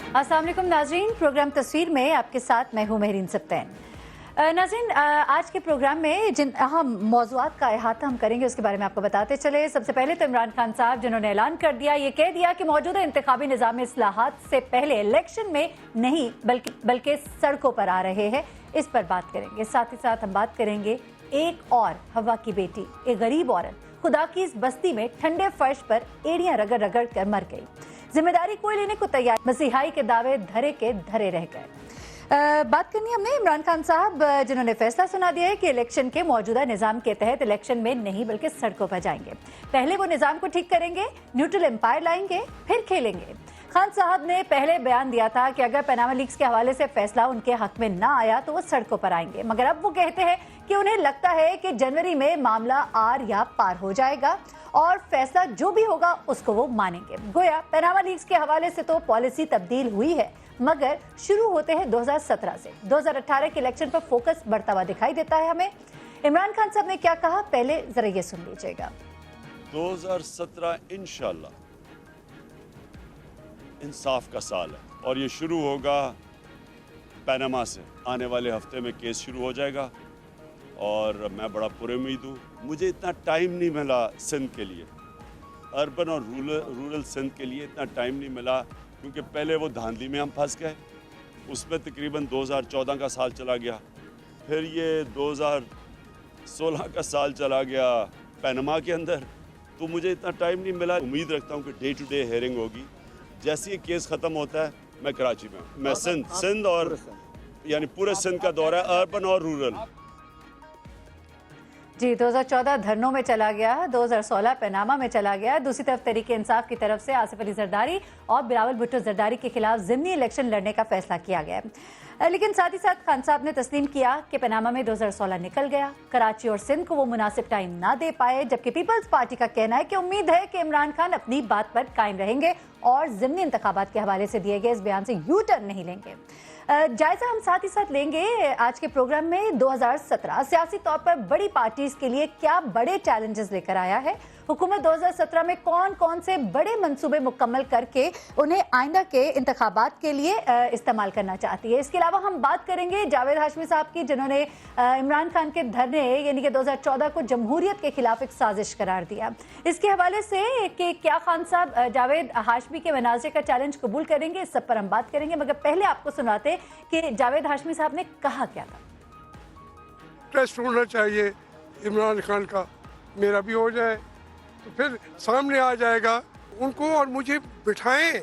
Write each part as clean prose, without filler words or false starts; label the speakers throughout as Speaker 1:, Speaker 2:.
Speaker 1: अस्सलाम वालेकुम नाज़रीन, प्रोग्राम तस्वीर में आपके साथ मैं हूँ महरीन सब्तैन। नाज़रीन, आज के प्रोग्राम में जिन अहम मौज़ूआत का अहाता हम करेंगे उसके बारे में आपको बताते चले। सबसे पहले तो इमरान खान साहब जिन्होंने ऐलान कर दिया, ये कह दिया कि मौजूदा इंतखाबी निज़ाम में इस्लाहात से पहले इलेक्शन में नहीं बल्कि सड़कों पर आ रहे हैं। इस पर बात करेंगे। साथ ही साथ हम बात करेंगे एक और हवा की बेटी, एक गरीब औरत खुदा की इस बस्ती में ठंडे फर्श पर एड़ियां रगड़ रगड़ कर मर गई। जिम्मेदारी कोई लेने को तैयार, मसीहाई के दावे धरे के धरे रह गए। बात करनी हमने इमरान खान साहब जिन्होंने फैसला सुना दिया है कि इलेक्शन के मौजूदा निज़ाम के तहत इलेक्शन में नहीं बल्कि सड़कों पर जाएंगे। पहले वो निज़ाम को ठीक करेंगे, न्यूट्रल एम्पायर लाएंगे, फिर खेलेंगे। खान साहब ने पहले बयान दिया था कि अगर पनामा लीक्स के हवाले से फैसला उनके हक में ना आया तो वो सड़कों पर आएंगे, मगर अब वो कहते हैं कि उन्हें लगता है कि जनवरी में मामला आर या पार हो जाएगा और फैसला जो भी होगा उसको वो मानेंगे। गोया पनामा लीक्स के हवाले से तो पॉलिसी तब्दील हुई है, मगर शुरू होते हैं 2017 से 2018 के इलेक्शन पर फोकस बढ़ता हुआ दिखाई देता है हमें। इमरान खान साहब ने क्या कहा, पहले जरा ये सुन लीजिएगा।
Speaker 2: 2017 इंशाल्लाह इंसाफ का साल है और ये शुरू होगा पनामा से। आने वाले हफ्ते में केस शुरू हो जाएगा और मैं बड़ा पुरुम्मीद हूँ। मुझे इतना टाइम नहीं मिला सिंध के लिए, अर्बन और रूरल सिंध के लिए इतना टाइम नहीं मिला, क्योंकि पहले वो धांधली में हम फंस गए, उसमें तकरीबन 2014 का साल चला गया, फिर ये 2016 का साल चला गया पनामा के अंदर, तो मुझे इतना टाइम नहीं मिला। उम्मीद रखता हूँ कि डे टू डे हेयरिंग होगी। जैसे ये केस ख़त्म होता है मैं कराची में हूँ। मैं सिंध और यानी पूरे सिंध का दौरा है, अर्बन और रूरल।
Speaker 1: जी, 2014 धरनों में चला गया, 2016 पनामा में चला गया। दूसरी तरफ तहरीक इंसाफ की तरफ से आसिफ अली जरदारी और बिलावल भुट्टो जरदारी के खिलाफ ज़िमनी इलेक्शन लड़ने का फैसला किया गया है। लेकिन साथ ही साथ खान साहब ने तस्लीम किया कि पनामा में 2016 निकल गया, कराची और सिंध को वो मुनासिब टाइम ना दे पाए, जबकि पीपल्स पार्टी का कहना है कि उम्मीद है कि इमरान खान अपनी बात पर कायम रहेंगे और ज़िमनी इंतखाबात के हवाले से दिए गए इस बयान से यू टर्न नहीं लेंगे। जायजा हम साथ ही साथ लेंगे आज के प्रोग्राम में 2017 सियासी तौर पर बड़ी पार्टीज के लिए क्या बड़े चैलेंजेस लेकर आया है। हुकूमत 2017 में कौन कौन से बड़े मंसूबे मुकम्मल करके उन्हें आइंदा के इंतखाबात के लिए इस्तेमाल करना चाहती है। इसके अलावा हम बात करेंगे जावेद हाशमी साहब की, जिन्होंने इमरान खान के धरने यानी कि 2014 को जमहूरियत के खिलाफ एक साजिश करार दिया। इसके हवाले से कि क्या खान साहब जावेद हाशमी के मनाज़े का चैलेंज कबूल करेंगे, इस सब पर हम बात करेंगे। मगर पहले आपको सुनाते कि जावेद हाशमी साहब ने कहा क्या था।
Speaker 3: टेस्ट होना चाहिए इमरान खान का, मेरा भी हो जाए तो फिर सामने आ जाएगा। उनको और मुझे बिठाएं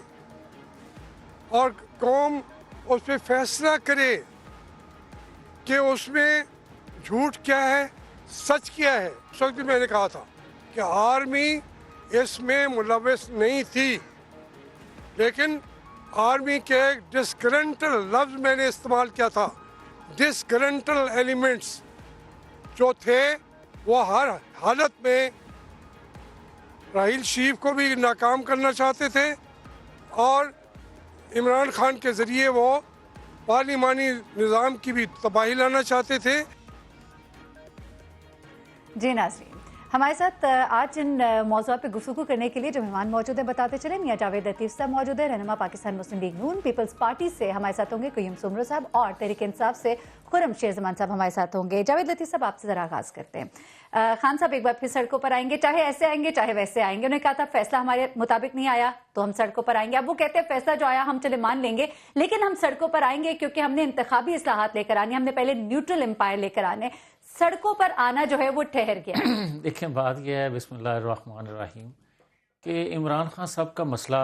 Speaker 3: और कौम उस पर फैसला करे कि उसमें झूठ क्या है, सच क्या है। उस वक्त भी मैंने कहा था कि आर्मी इसमें मुलव्वस नहीं थी, लेकिन आर्मी के डिस्ग्रंटल लफ्ज़ मैंने इस्तेमाल किया था। डिस्ग्रंटल एलिमेंट्स जो थे वो हर हालत में राहील शरीफ को भी नाकाम करना चाहते थे और इमरान खान के ज़रिए वो पार्लिमानी निज़ाम की भी तबाही लाना चाहते थे।
Speaker 1: जी नाज़रीन, हमारे साथ आज इन मौज़ूआत पे गुफ्तगू करने के लिए जो मेहमान मौजूद है बताते चले। मियां जावेद लतीफ़ साहब मौजूद है, रहनुमा पाकिस्तान मुस्लिम लीग नून। पीपल्स पार्टी से हमारे साथ होंगे क़य्यूम सुमरो साहब और तहरीक इंसाफ से खुर्रम शेर ज़मान साहब हमारे साथ होंगे। जावेद लतीफ़ साहब, आपसे ज़रा आगाज़ करते हैं। खान साहब एक बार फिर सड़कों पर आएंगे, चाहे ऐसे आएंगे चाहे वैसे आएंगे। उन्होंने कहा था फैसला हमारे मुताबिक नहीं आया तो हम सड़कों पर आएंगे। अब वो कहते हैं फैसला जो आया हम चले मान लेंगे, लेकिन हम सड़कों पर आएंगे क्योंकि हमने इंतखाबी इस्लाहात लेकर आने, हमने पहले न्यूट्रल एम्पायर लेकर आने। सड़कों पर आना जो है वो ठहर गया।
Speaker 4: देखें, बात यह है बिस्मिल्लाहिर्रहमानिर्रहीम कि इमरान खान साहब का मसला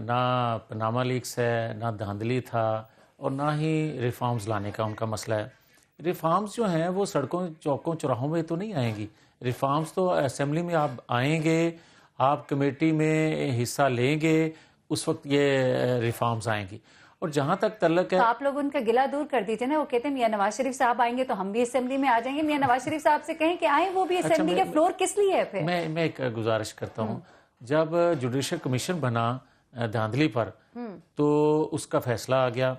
Speaker 4: ना पनामा लीक्स है, ना धांधली था और ना ही रिफॉर्म्स लाने का उनका मसला है। रिफॉर्म्स जो हैं वो सड़कों चौकों चौराहों में तो नहीं आएंगी। रिफॉर्म्स तो असेंबली में आप आएंगे, आप कमेटी में हिस्सा लेंगे, उस वक्त ये रिफॉर्म्स आएंगी। और जहाँ तक तल्लक है,
Speaker 1: तो आप लोग उनका गिला दूर कर दीजिए ना। वो कहते हैं मियां नवाज शरीफ साहब आएंगे तो हम भी असेंबली में आ जाएंगे। मियां नवाज शरीफ साहब से कहें कि आए, वो भी असेंबली के फ्लोर किस लिए है। फिर
Speaker 4: मैं एक गुजारिश करता हूँ, जब जुडिशल कमीशन बना धांधली पर तो उसका फैसला आ गया।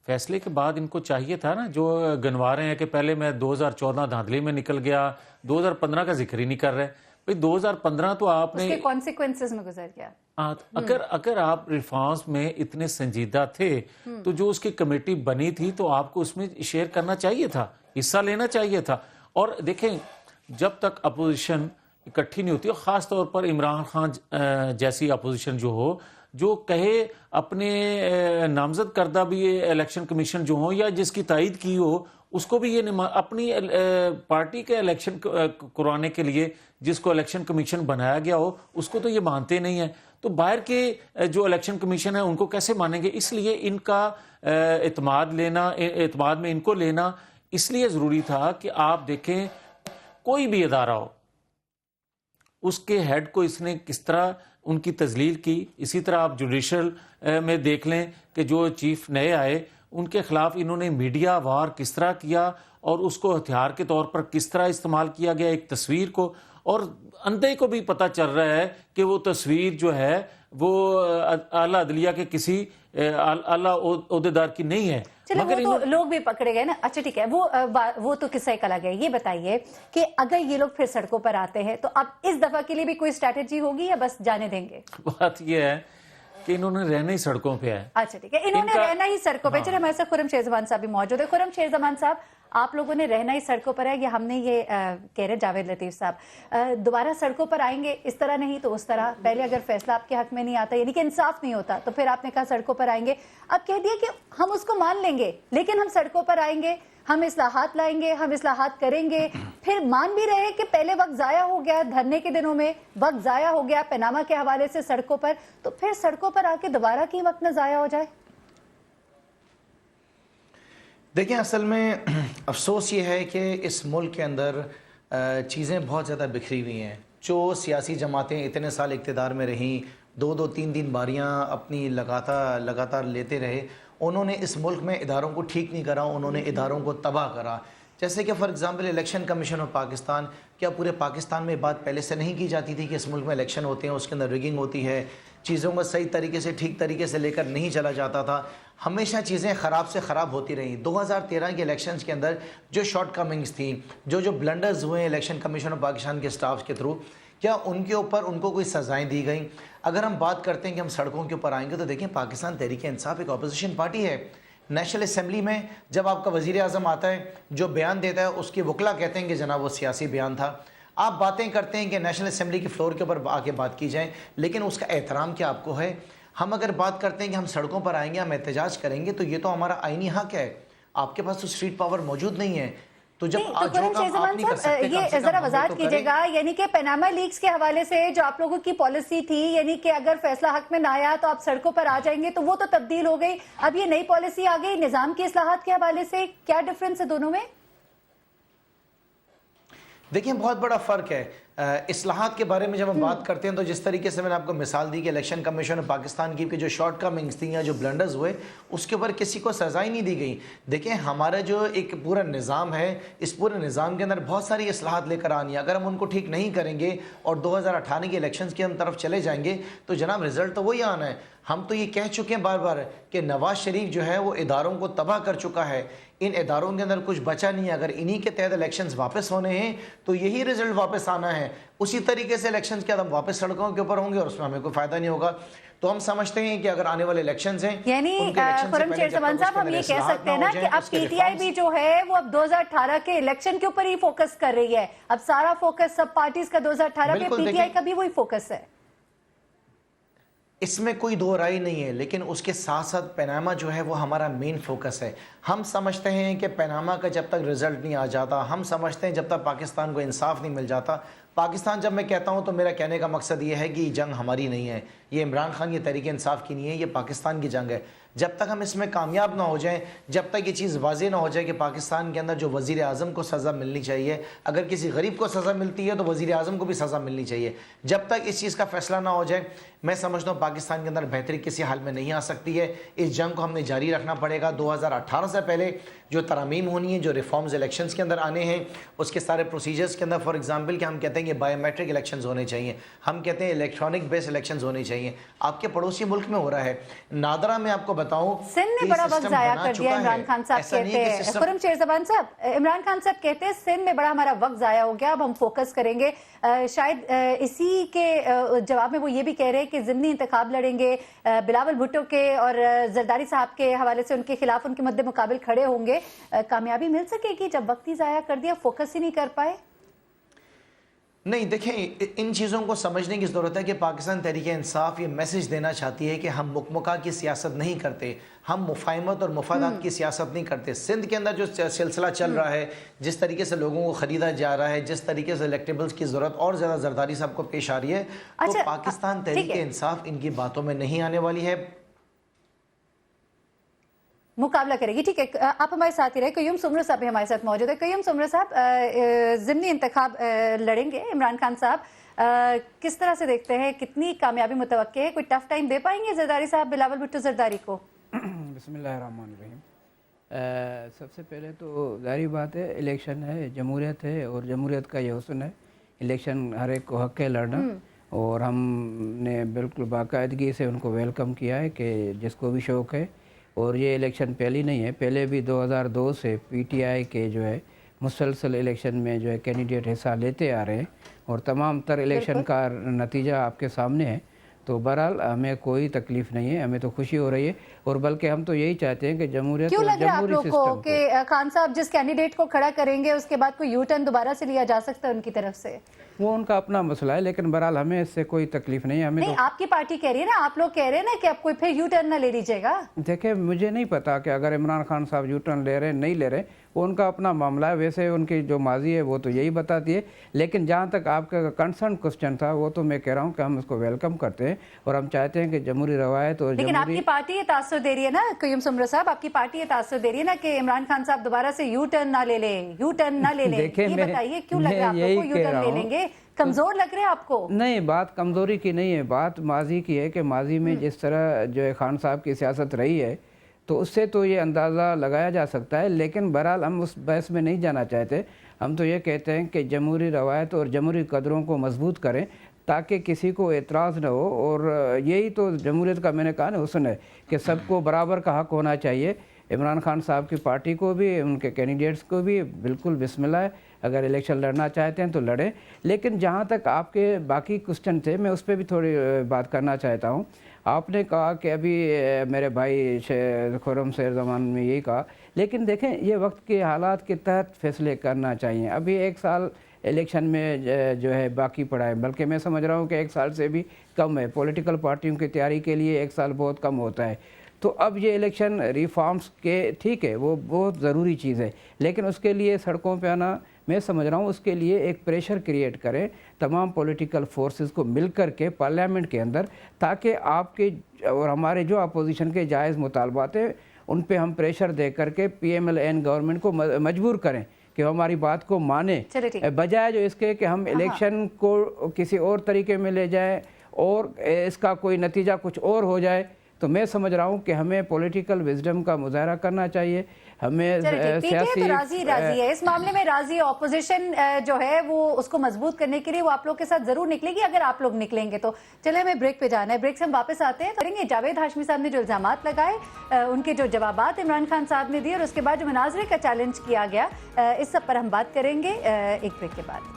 Speaker 4: फैसले के बाद इनको चाहिए था ना, जो गनवा रहे हैं कि पहले मैं 2014 धांधली में निकल गया, 2015 का जिक्र ही नहीं कर रहे। भाई 2015 तो आपने
Speaker 1: उसके कॉन्सिक्वेंसेस में गुजर गया।
Speaker 4: अगर आप रिफॉर्म्स में इतने संजीदा थे तो जो उसकी कमेटी बनी थी तो आपको उसमें शेयर करना चाहिए था, हिस्सा लेना चाहिए था। और देखें, जब तक अपोजिशन इकट्ठी नहीं होती, और ख़ास तौर पर इमरान खान जैसी अपोजिशन जो हो, जो कहे अपने नामजद करदा भी ये इलेक्शन कमीशन जो हो या जिसकी तायद की हो उसको भी ये अपनी पार्टी के इलेक्शन करवाने के लिए जिसको इलेक्शन कमीशन बनाया गया हो उसको तो ये मानते नहीं है, तो बाहर के जो इलेक्शन कमीशन है उनको कैसे मानेंगे? इसलिए इनका एतमाद में इनको लेना इसलिए ज़रूरी था कि आप देखें कोई भी इदारा हो उसके हेड को इसने किस तरह उनकी तजलील की। इसी तरह आप जुडिशल में देख लें कि जो चीफ नए आए उनके खिलाफ इन्होंने मीडिया वार किस तरह किया और उसको हथियार के तौर पर किस तरह इस्तेमाल किया गया एक तस्वीर को, और अंधे को भी पता चल रहा है कि वो तस्वीर जो है वो आला अदलिया के किसी आला ओहदेदार की नहीं है।
Speaker 1: चलो वो तो लोग भी पकड़े गए ना, अच्छा ठीक है, वो तो किस्सा एक अलग है। ये बताइए कि अगर ये लोग फिर सड़कों पर आते हैं तो अब इस दफा के लिए भी कोई स्ट्रैटेजी होगी या बस जाने देंगे?
Speaker 4: बात ये है कि इन्होंने रहना ही सड़कों पे है।
Speaker 1: अच्छा ठीक है, इन्होंने रहना ही सड़कों पे। चलिए हमारे साथ खुर्रम शेरजमान साहब भी मौजूद है। खुर्रम शेरजमान साहब, आप लोगों ने रहना ही सड़कों पर है, ये हमने ये कह रहे जावेद लतीफ साहब दोबारा सड़कों पर आएंगे, इस तरह नहीं तो उस तरह। पहले अगर फैसला आपके हक में नहीं आता यानी कि इंसाफ नहीं होता तो फिर आपने कहा सड़कों पर आएंगे, अब कह दिया कि हम उसको मान लेंगे लेकिन हम सड़कों पर आएंगे, हम इस्लाहात लाएंगे, हम इस्लाहात करेंगे। फिर मान भी रहे कि पहले वक्त जाया हो गया, धरने के दिनों में वक्त जाया हो गया पनामा के हवाले से सड़कों पर, तो फिर सड़कों पर आके दोबारा की वक्त न जाया हो जाए।
Speaker 5: देखिए, असल में अफसोस ये है कि इस मुल्क के अंदर चीज़ें बहुत ज़्यादा बिखरी हुई हैं। जो सियासी जमातें इतने साल इक़्तिदार में रहीं, 2-2 3-3 बारियां अपनी लगातार लेते रहे, उन्होंने इस मुल्क में इदारों को ठीक नहीं करा, उन्होंने इदारों को तबाह करा। जैसे कि for example election commission of Pakistan, क्या पूरे पाकिस्तान में बात पहले से नहीं की जाती थी कि इस मुल्क में इलेक्शन होते हैं, उसके अंदर रिगिंग होती है, चीज़ों को सही तरीके से ठीक तरीके से लेकर नहीं चला जाता था, हमेशा चीज़ें ख़राब से ख़राब होती रहीं। 2013 के इलेक्शंस के अंदर जो शॉर्ट कमिंग्स थी, जो ब्लंडर्स हुए इलेक्शन कमीशन ऑफ पाकिस्तान के स्टाफ के थ्रू, क्या उनके ऊपर उनको कोई सज़ाएँ दी गई? अगर हम बात करते हैं कि हम सड़कों के ऊपर आएंगे तो देखिए, पाकिस्तान तहरीक इंसाफ एक अपोजिशन पार्टी है। नेशनल असम्बली में जब आपका वज़ीर आज़म आता है, जो बयान देता है उसके वकला कहते हैं कि जनाब वो सियासी बयान था। आप बातें करते हैं कि नेशनल असम्बली की फ्लोर के ऊपर आके बात की जाए, लेकिन उसका एहतराम क्या आपको है? हम अगर बात करते हैं कि हम सड़कों पर आएंगे, हम एहतजाज करेंगे, तो ये तो हमारा आईनी हक है। आपके पास तो स्ट्रीट पावर मौजूद नहीं है, तो जब
Speaker 1: ये जरा वजाहत कीजिएगा, यानी कि पनामा लीक्स के हवाले से जो आप लोगों की पॉलिसी थी, यानी कि अगर फैसला हक में ना आया तो आप सड़कों पर आ जाएंगे, तो वो तो तब्दील हो गई, अब ये नई पॉलिसी आ गई निजाम की इस्लाहात के हवाले से, क्या डिफरेंस है दोनों में?
Speaker 5: देखिए, बहुत बड़ा फ़र्क है। इस्लाहात के बारे में जब हम बात करते हैं तो जिस तरीके से मैंने आपको मिसाल दी कि इलेक्शन कमीशन ऑफ पाकिस्तान की जो शॉर्ट कमिंग्स थी या जो ब्लंडर्स हुए, उसके ऊपर किसी को सज़ा ही नहीं दी गई। देखिए, हमारा जो एक पूरा निज़ाम है, इस पूरे निज़ाम के अंदर बहुत सारी इस्लाहात लेकर आनी है। अगर हम उनको ठीक नहीं करेंगे और 2018 के इलेक्शन की हम तरफ चले जाएंगे तो जनाब रिज़ल्ट तो वही आना है। हम तो ये कह चुके हैं बार बार कि नवाज शरीफ जो है वो इदारों को तबाह कर चुका है, इन इदारों के अंदर कुछ बचा नहीं है। अगर इन्हीं के तहत इलेक्शंस वापस होने हैं तो यही रिजल्ट वापस आना है। उसी तरीके से इलेक्शंस के बाद हम वापस सड़कों के ऊपर होंगे और उसमें हमें कोई फायदा नहीं होगा। तो हम समझते हैं कि अगर आने वाले इलेक्शंस हैं,
Speaker 1: यानी खुर्रम शेरजमान साहब, हम ये कह सकते हैं ना कि अब पीटीआई भी जो है वो अब 2018 के इलेक्शन के ऊपर ही फोकस कर रही है। अब सारा फोकस सब पार्टीज का 2018 पे, पीटीआई का भी वही फोकस है,
Speaker 5: इसमें कोई दो राय नहीं है। लेकिन उसके साथ साथ पनामा जो है वो हमारा मेन फोकस है। हम समझते हैं कि पनामा का जब तक रिजल्ट नहीं आ जाता, हम समझते हैं जब तक पाकिस्तान को इंसाफ नहीं मिल जाता, पाकिस्तान जब मैं कहता हूं तो मेरा कहने का मकसद ये है कि ये जंग हमारी नहीं है, ये इमरान खान की तहरीक इंसाफ की नहीं है, ये पाकिस्तान की जंग है। जब तक हम इसमें कामयाब ना हो जाएं, जब तक ये चीज़ वाज़ेह ना हो जाए कि पाकिस्तान के अंदर जो वज़ीर आज़म को सज़ा मिलनी चाहिए, अगर किसी गरीब को सज़ा मिलती है तो वज़ीर आज़म को भी सज़ा मिलनी चाहिए, जब तक इस चीज़ का फ़ैसला ना हो जाए, मैं समझता हूँ पाकिस्तान के अंदर बेहतरी किसी हाल में नहीं आ सकती है। इस जंग को हमने जारी रखना पड़ेगा। 2018 से पहले जो तरमीम होनी है, जो रिफॉर्म्स इलेक्शंस के अंदर आने हैं, उसके सारे प्रोसीजर्स के अंदर, फॉर एग्जांपल कि हम कहते हैं कि बायोमेट्रिक इलेक्शंस होने चाहिए, हम कहते हैं इलेक्ट्रॉनिक बेस्ड इलेक्शंस होने चाहिए। چاہیے. آپ کے پڑوسی ملک میں ہو رہا ہے. نادرا میں آپ کو بتاؤں
Speaker 1: سندھ نے بڑا وقت ضائع کر دیا. عمران خان صاحب کہتے ہیں, خرم شیر زبان صاحب, عمران خان صاحب کہتے ہیں سندھ میں بڑا ہمارا وقت ضائع ہو گیا, اب ہم فوکس کریں گے. شاید اسی کے جواب میں وہ یہ بھی کہہ رہے ہیں کہ ضمنی انتخاب لڑیں گے, بلاول بھٹو کے اور زرداری صاحب کے حوالے سے ان کے خلاف ان کے مد مقابل کھڑے ہوں گے. کامیابی مل سکے گی جب وقت ہی ضائع کر دیا, فوکس ہی نہیں کر پائے؟
Speaker 5: نہیں, دیکھیں ان چیزوں کو سمجھنے کی ضرورت ہے کہ پاکستان تحریک انصاف یہ میسج دینا چاہتی ہے کہ ہم مکمکہ کی سیاست نہیں کرتے, ہم مفاہمت اور مفادات کی سیاست نہیں کرتے. سندھ کے اندر جو سلسلہ چل رہا ہے, جس طریقے سے لوگوں کو خریدا جا رہا ہے, جس طریقے سے الیکٹیبلز کی ضرورت اور زیادہ زرداری صاحب کو پیش آ رہی ہے, تو پاکستان تحریک انصاف ان کی باتوں میں نہیں آنے والی ہے,
Speaker 1: مقابلہ کرے گی. ٹھیک ہے, آپ ہمارے ساتھ ہی رہے. قیوم سمرو صاحب بھی ہمارے ساتھ موجود ہے. قیوم سمرو صاحب, ضمنی انتخاب لڑیں گے عمران خان صاحب, کس طرح سے دیکھتے ہیں, کتنی کامیابی متوقع ہے, کوئی ٹف ٹائم دے پائیں گے زرداری صاحب, بلاول بھٹو زرداری کو؟
Speaker 6: بسم اللہ الرحمن الرحیم. سب سے پہلے تو ظاہری بات ہے, الیکشن ہے, جمہوریت ہے, اور جمہوریت کا یہ حسن ہے, الیکشن ہر ایک کو حق ہے لڑنا, اور ہم نے بالکل باقاعدگی سے ان کو ویلکم کیا ہے کہ جس کو بھی شوق ہے. اور یہ الیکشن پہلی نہیں ہے, پہلے بھی 2002 سے پی ٹی آئی کے جو ہے مسلسل الیکشن میں جو ہے کینڈیڈیٹ حصہ لیتے آ رہے ہیں, اور تمام تر الیکشن کا نتیجہ آپ کے سامنے ہے. تو بہرحال ہمیں کوئی تکلیف نہیں ہے, ہمیں تو خوشی ہو رہی ہے, اور بلکہ ہم تو یہی چاہتے ہیں کہ جمہوریت
Speaker 1: کیوں
Speaker 6: اور
Speaker 1: لگ رہا ہے آپ
Speaker 6: جمہوری
Speaker 1: لوگ کو
Speaker 6: سسٹم
Speaker 1: کہ خان صاحب جس کینڈیڈیٹ کو کھڑا کریں گے اس کے بعد کوئی یو ٹرن دوبارہ سے لیا جا سکتا ہے ان کی طرف سے؟
Speaker 6: وہ ان کا اپنا مسئلہ ہے, لیکن بہرحال ہمیں اس سے کوئی تکلیف نہیں ہے. ہمیں
Speaker 1: نہیں, آپ کی پارٹی کہہ رہی ہے نا, آپ لوگ کہہ رہے ہیں نا کہ اب کوئی پھر یو ٹرن نہ لے لیجیے گا.
Speaker 6: دیکھیں, مجھے نہیں پتا کہ اگر عمران خان صاحب یو ٹرن لے رہے ہیں نہیں لے رہے, وہ ان کا اپنا معاملہ ہے. ویسے ان کی جو ماضی ہے وہ تو یہی بتاتی ہے, لیکن جہاں تک آپ کا کنسرن کوسچن تھا, وہ تو میں کہہ رہا ہوں کہ ہم اس کو ویلکم کرتے ہیں, اور ہم چاہتے ہیں کہ جمہوری روایت اور
Speaker 1: لیکن آپ کی پارٹی یہ تاثر دے رہی ہے نا قیوم سمرو صاحب, آپ کی پارٹی یہ تاثر دے رہی ہے نا کہ عمران خان صاحب دوبارہ سے یو ٹرن نہ لے لیں, یو ٹرن نہ لے لیں. یہ بتائیے کیوں لگ رہا ہے آپ لوگ کو یو ٹرن لے لیں گے, کمزور لگ رہے ہیں آپ کو؟
Speaker 6: نہیں, بات کمزوری کی نہیں ہے, بات ماضی کی ہے کہ ماضی میں جس طرح جو ہے خان صاحب کی سیاست رہی ہے, تو اس سے تو یہ اندازہ لگایا جا سکتا ہے. لیکن بہرحال ہم اس بحث میں نہیں جانا چاہتے. ہم تو یہ کہتے ہیں کہ جمہوری روایت اور جمہوری قدروں کو مضبوط کریں تاکہ کسی کو اعتراض نہ ہو, اور یہی تو جمہوریت کا میں نے کہا نا حسن ہے کہ سب کو برابر کا حق ہونا چاہیے. عمران خان صاحب کی پارٹی کو بھی, ان کے کینڈیڈیٹس کو بھی بالکل بسم اللہ ہے, اگر الیکشن لڑنا چاہتے ہیں تو لڑیں. لیکن جہاں تک آپ کے باقی کوسچن تھے, میں اس پہ بھی تھوڑی بات کرنا چاہتا ہوں. آپ نے کہا کہ ابھی میرے بھائی خرم شیر زمان میں یہی کہا, لیکن دیکھیں یہ وقت کے حالات کے تحت فیصلے کرنا چاہیے. ابھی 1 سال الیکشن میں جو ہے باقی پڑا ہے, بلکہ میں سمجھ رہا ہوں کہ 1 سال سے بھی کم ہے. پولیٹیکل پارٹیوں کی تیاری کے لیے 1 سال بہت کم ہوتا ہے. تو اب یہ الیکشن ریفارمز کے ٹھیک ہے, وہ بہت ضروری چیز ہے, لیکن اس کے لیے سڑکوں پہ آنا, میں سمجھ رہا ہوں اس کے لیے ایک پریشر کریٹ کریں تمام پولیٹیکل فورسز کو مل کر کے پارلیمنٹ کے اندر, تاکہ آپ کے اور ہمارے جو اپوزیشن کے جائز مطالبات ہیں ان پہ ہم پریشر دے کر کے P M L N government کو مجبور کریں کہ ہماری بات کو مانیں, بجائے جو اس کے کہ ہم الیکشن کو کسی اور طریقے میں لے جائیں اور اس کا کوئی نتیجہ کچھ اور ہو جائے. تو میں سمجھ رہا ہوں کہ ہمیں پولیٹیکل وزڈم کا مظاہرہ کرنا چاہیے. ہمیں
Speaker 1: سیاسی راضی ہے اس معاملے میں, راضی اپوزیشن جو ہے وہ اس کو مضبوط کرنے کے لیے وہ آپ لوگ کے ساتھ ضرور نکلے گی اگر آپ لوگ نکلیں گے تو. چلے ہمیں بریک پہ جانا ہے, بریک سے ہم واپس آتے ہیں. کریں گے جاوید ہاشمی صاحب نے جو الزامات لگائے, ان کے جو جوابات عمران خان صاحب نے دیے, اور اس کے بعد جو مناظرے کا چیلنج کیا گیا, اس سب پر ہم بات کریں گے ایک بریک کے بعد.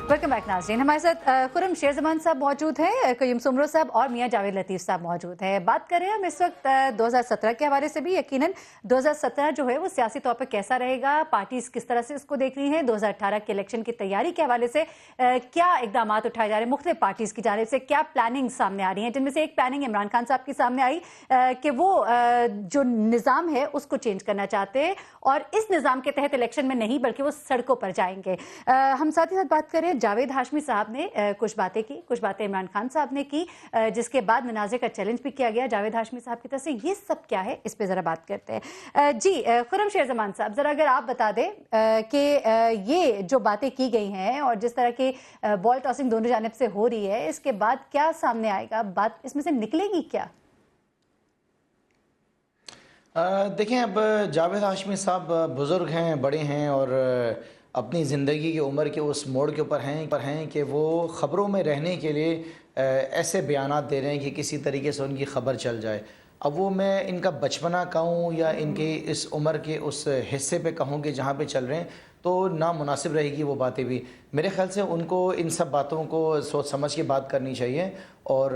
Speaker 1: ویلکم بیک ناظرین, ہمارے ساتھ خرم شیر زمان صاحب موجود ہیں, قیوم سمرو صاحب اور میاں جاوید لطیف صاحب موجود ہیں. بات کر رہے ہیں ہم اس وقت 2017 کے حوالے سے بھی. یقیناً 2017 جو ہے وہ سیاسی طور پر کیسا رہے گا, پارٹیز کس طرح سے اس کو دیکھ رہی ہیں. 2018 کے الیکشن کی تیاری کے حوالے سے کیا اقدامات اٹھائے جا رہے ہیں مختلف پارٹیز کی جانب سے, کیا پلاننگ سامنے آ رہی ہیں, جن میں سے ایک پلاننگ عمران خان صاحب کی سامنے آئی کہ وہ جو نظام ہے اس کو چینج کرنا چاہتے ہیں, اور اس نظام کے تحت الیکشن میں نہیں بلکہ وہ سڑکوں پر جائیں گے. ہم ساتھ ہی ساتھ بات کر رہے ہیں جاوید जावेद हाशमी साहब ने कुछ बातें की, कुछ बातें इमरान खान साहब ने की, जिसके बाद मुनाज़े का चैलेंज भी किया गया जावेद हाशमी साहब की तरफ से। ये सब क्या है, इस पे ज़रा बात करते हैं। जी खुर्रम शेर ज़मान साहब, ज़रा अगर आप बता दें कि ये जो बातें की गई हैं और जिस तरह की बॉल टॉसिंग दोनों जानिब से हो रही है, इसके बाद क्या सामने आएगा, बात इसमें से निकलेगी क्या?
Speaker 5: देखें, अब जावेद हाशमी साहब बुज़ुर्ग हैं, बड़े हैं और अपनी ज़िंदगी की उम्र के उस मोड़ के ऊपर हैं कि वो ख़बरों में रहने के लिए ऐसे बयानात दे रहे हैं कि किसी तरीके से उनकी ख़बर चल जाए। अब वो मैं इनका बचपना कहूँ या इनके इस उम्र के उस हिस्से पे कहूँ कि जहाँ पे चल रहे हैं, तो नामुनासिब रहेगी वो बातें भी। मेरे ख्याल से उनको इन सब बातों को सोच समझ के बात करनी चाहिए और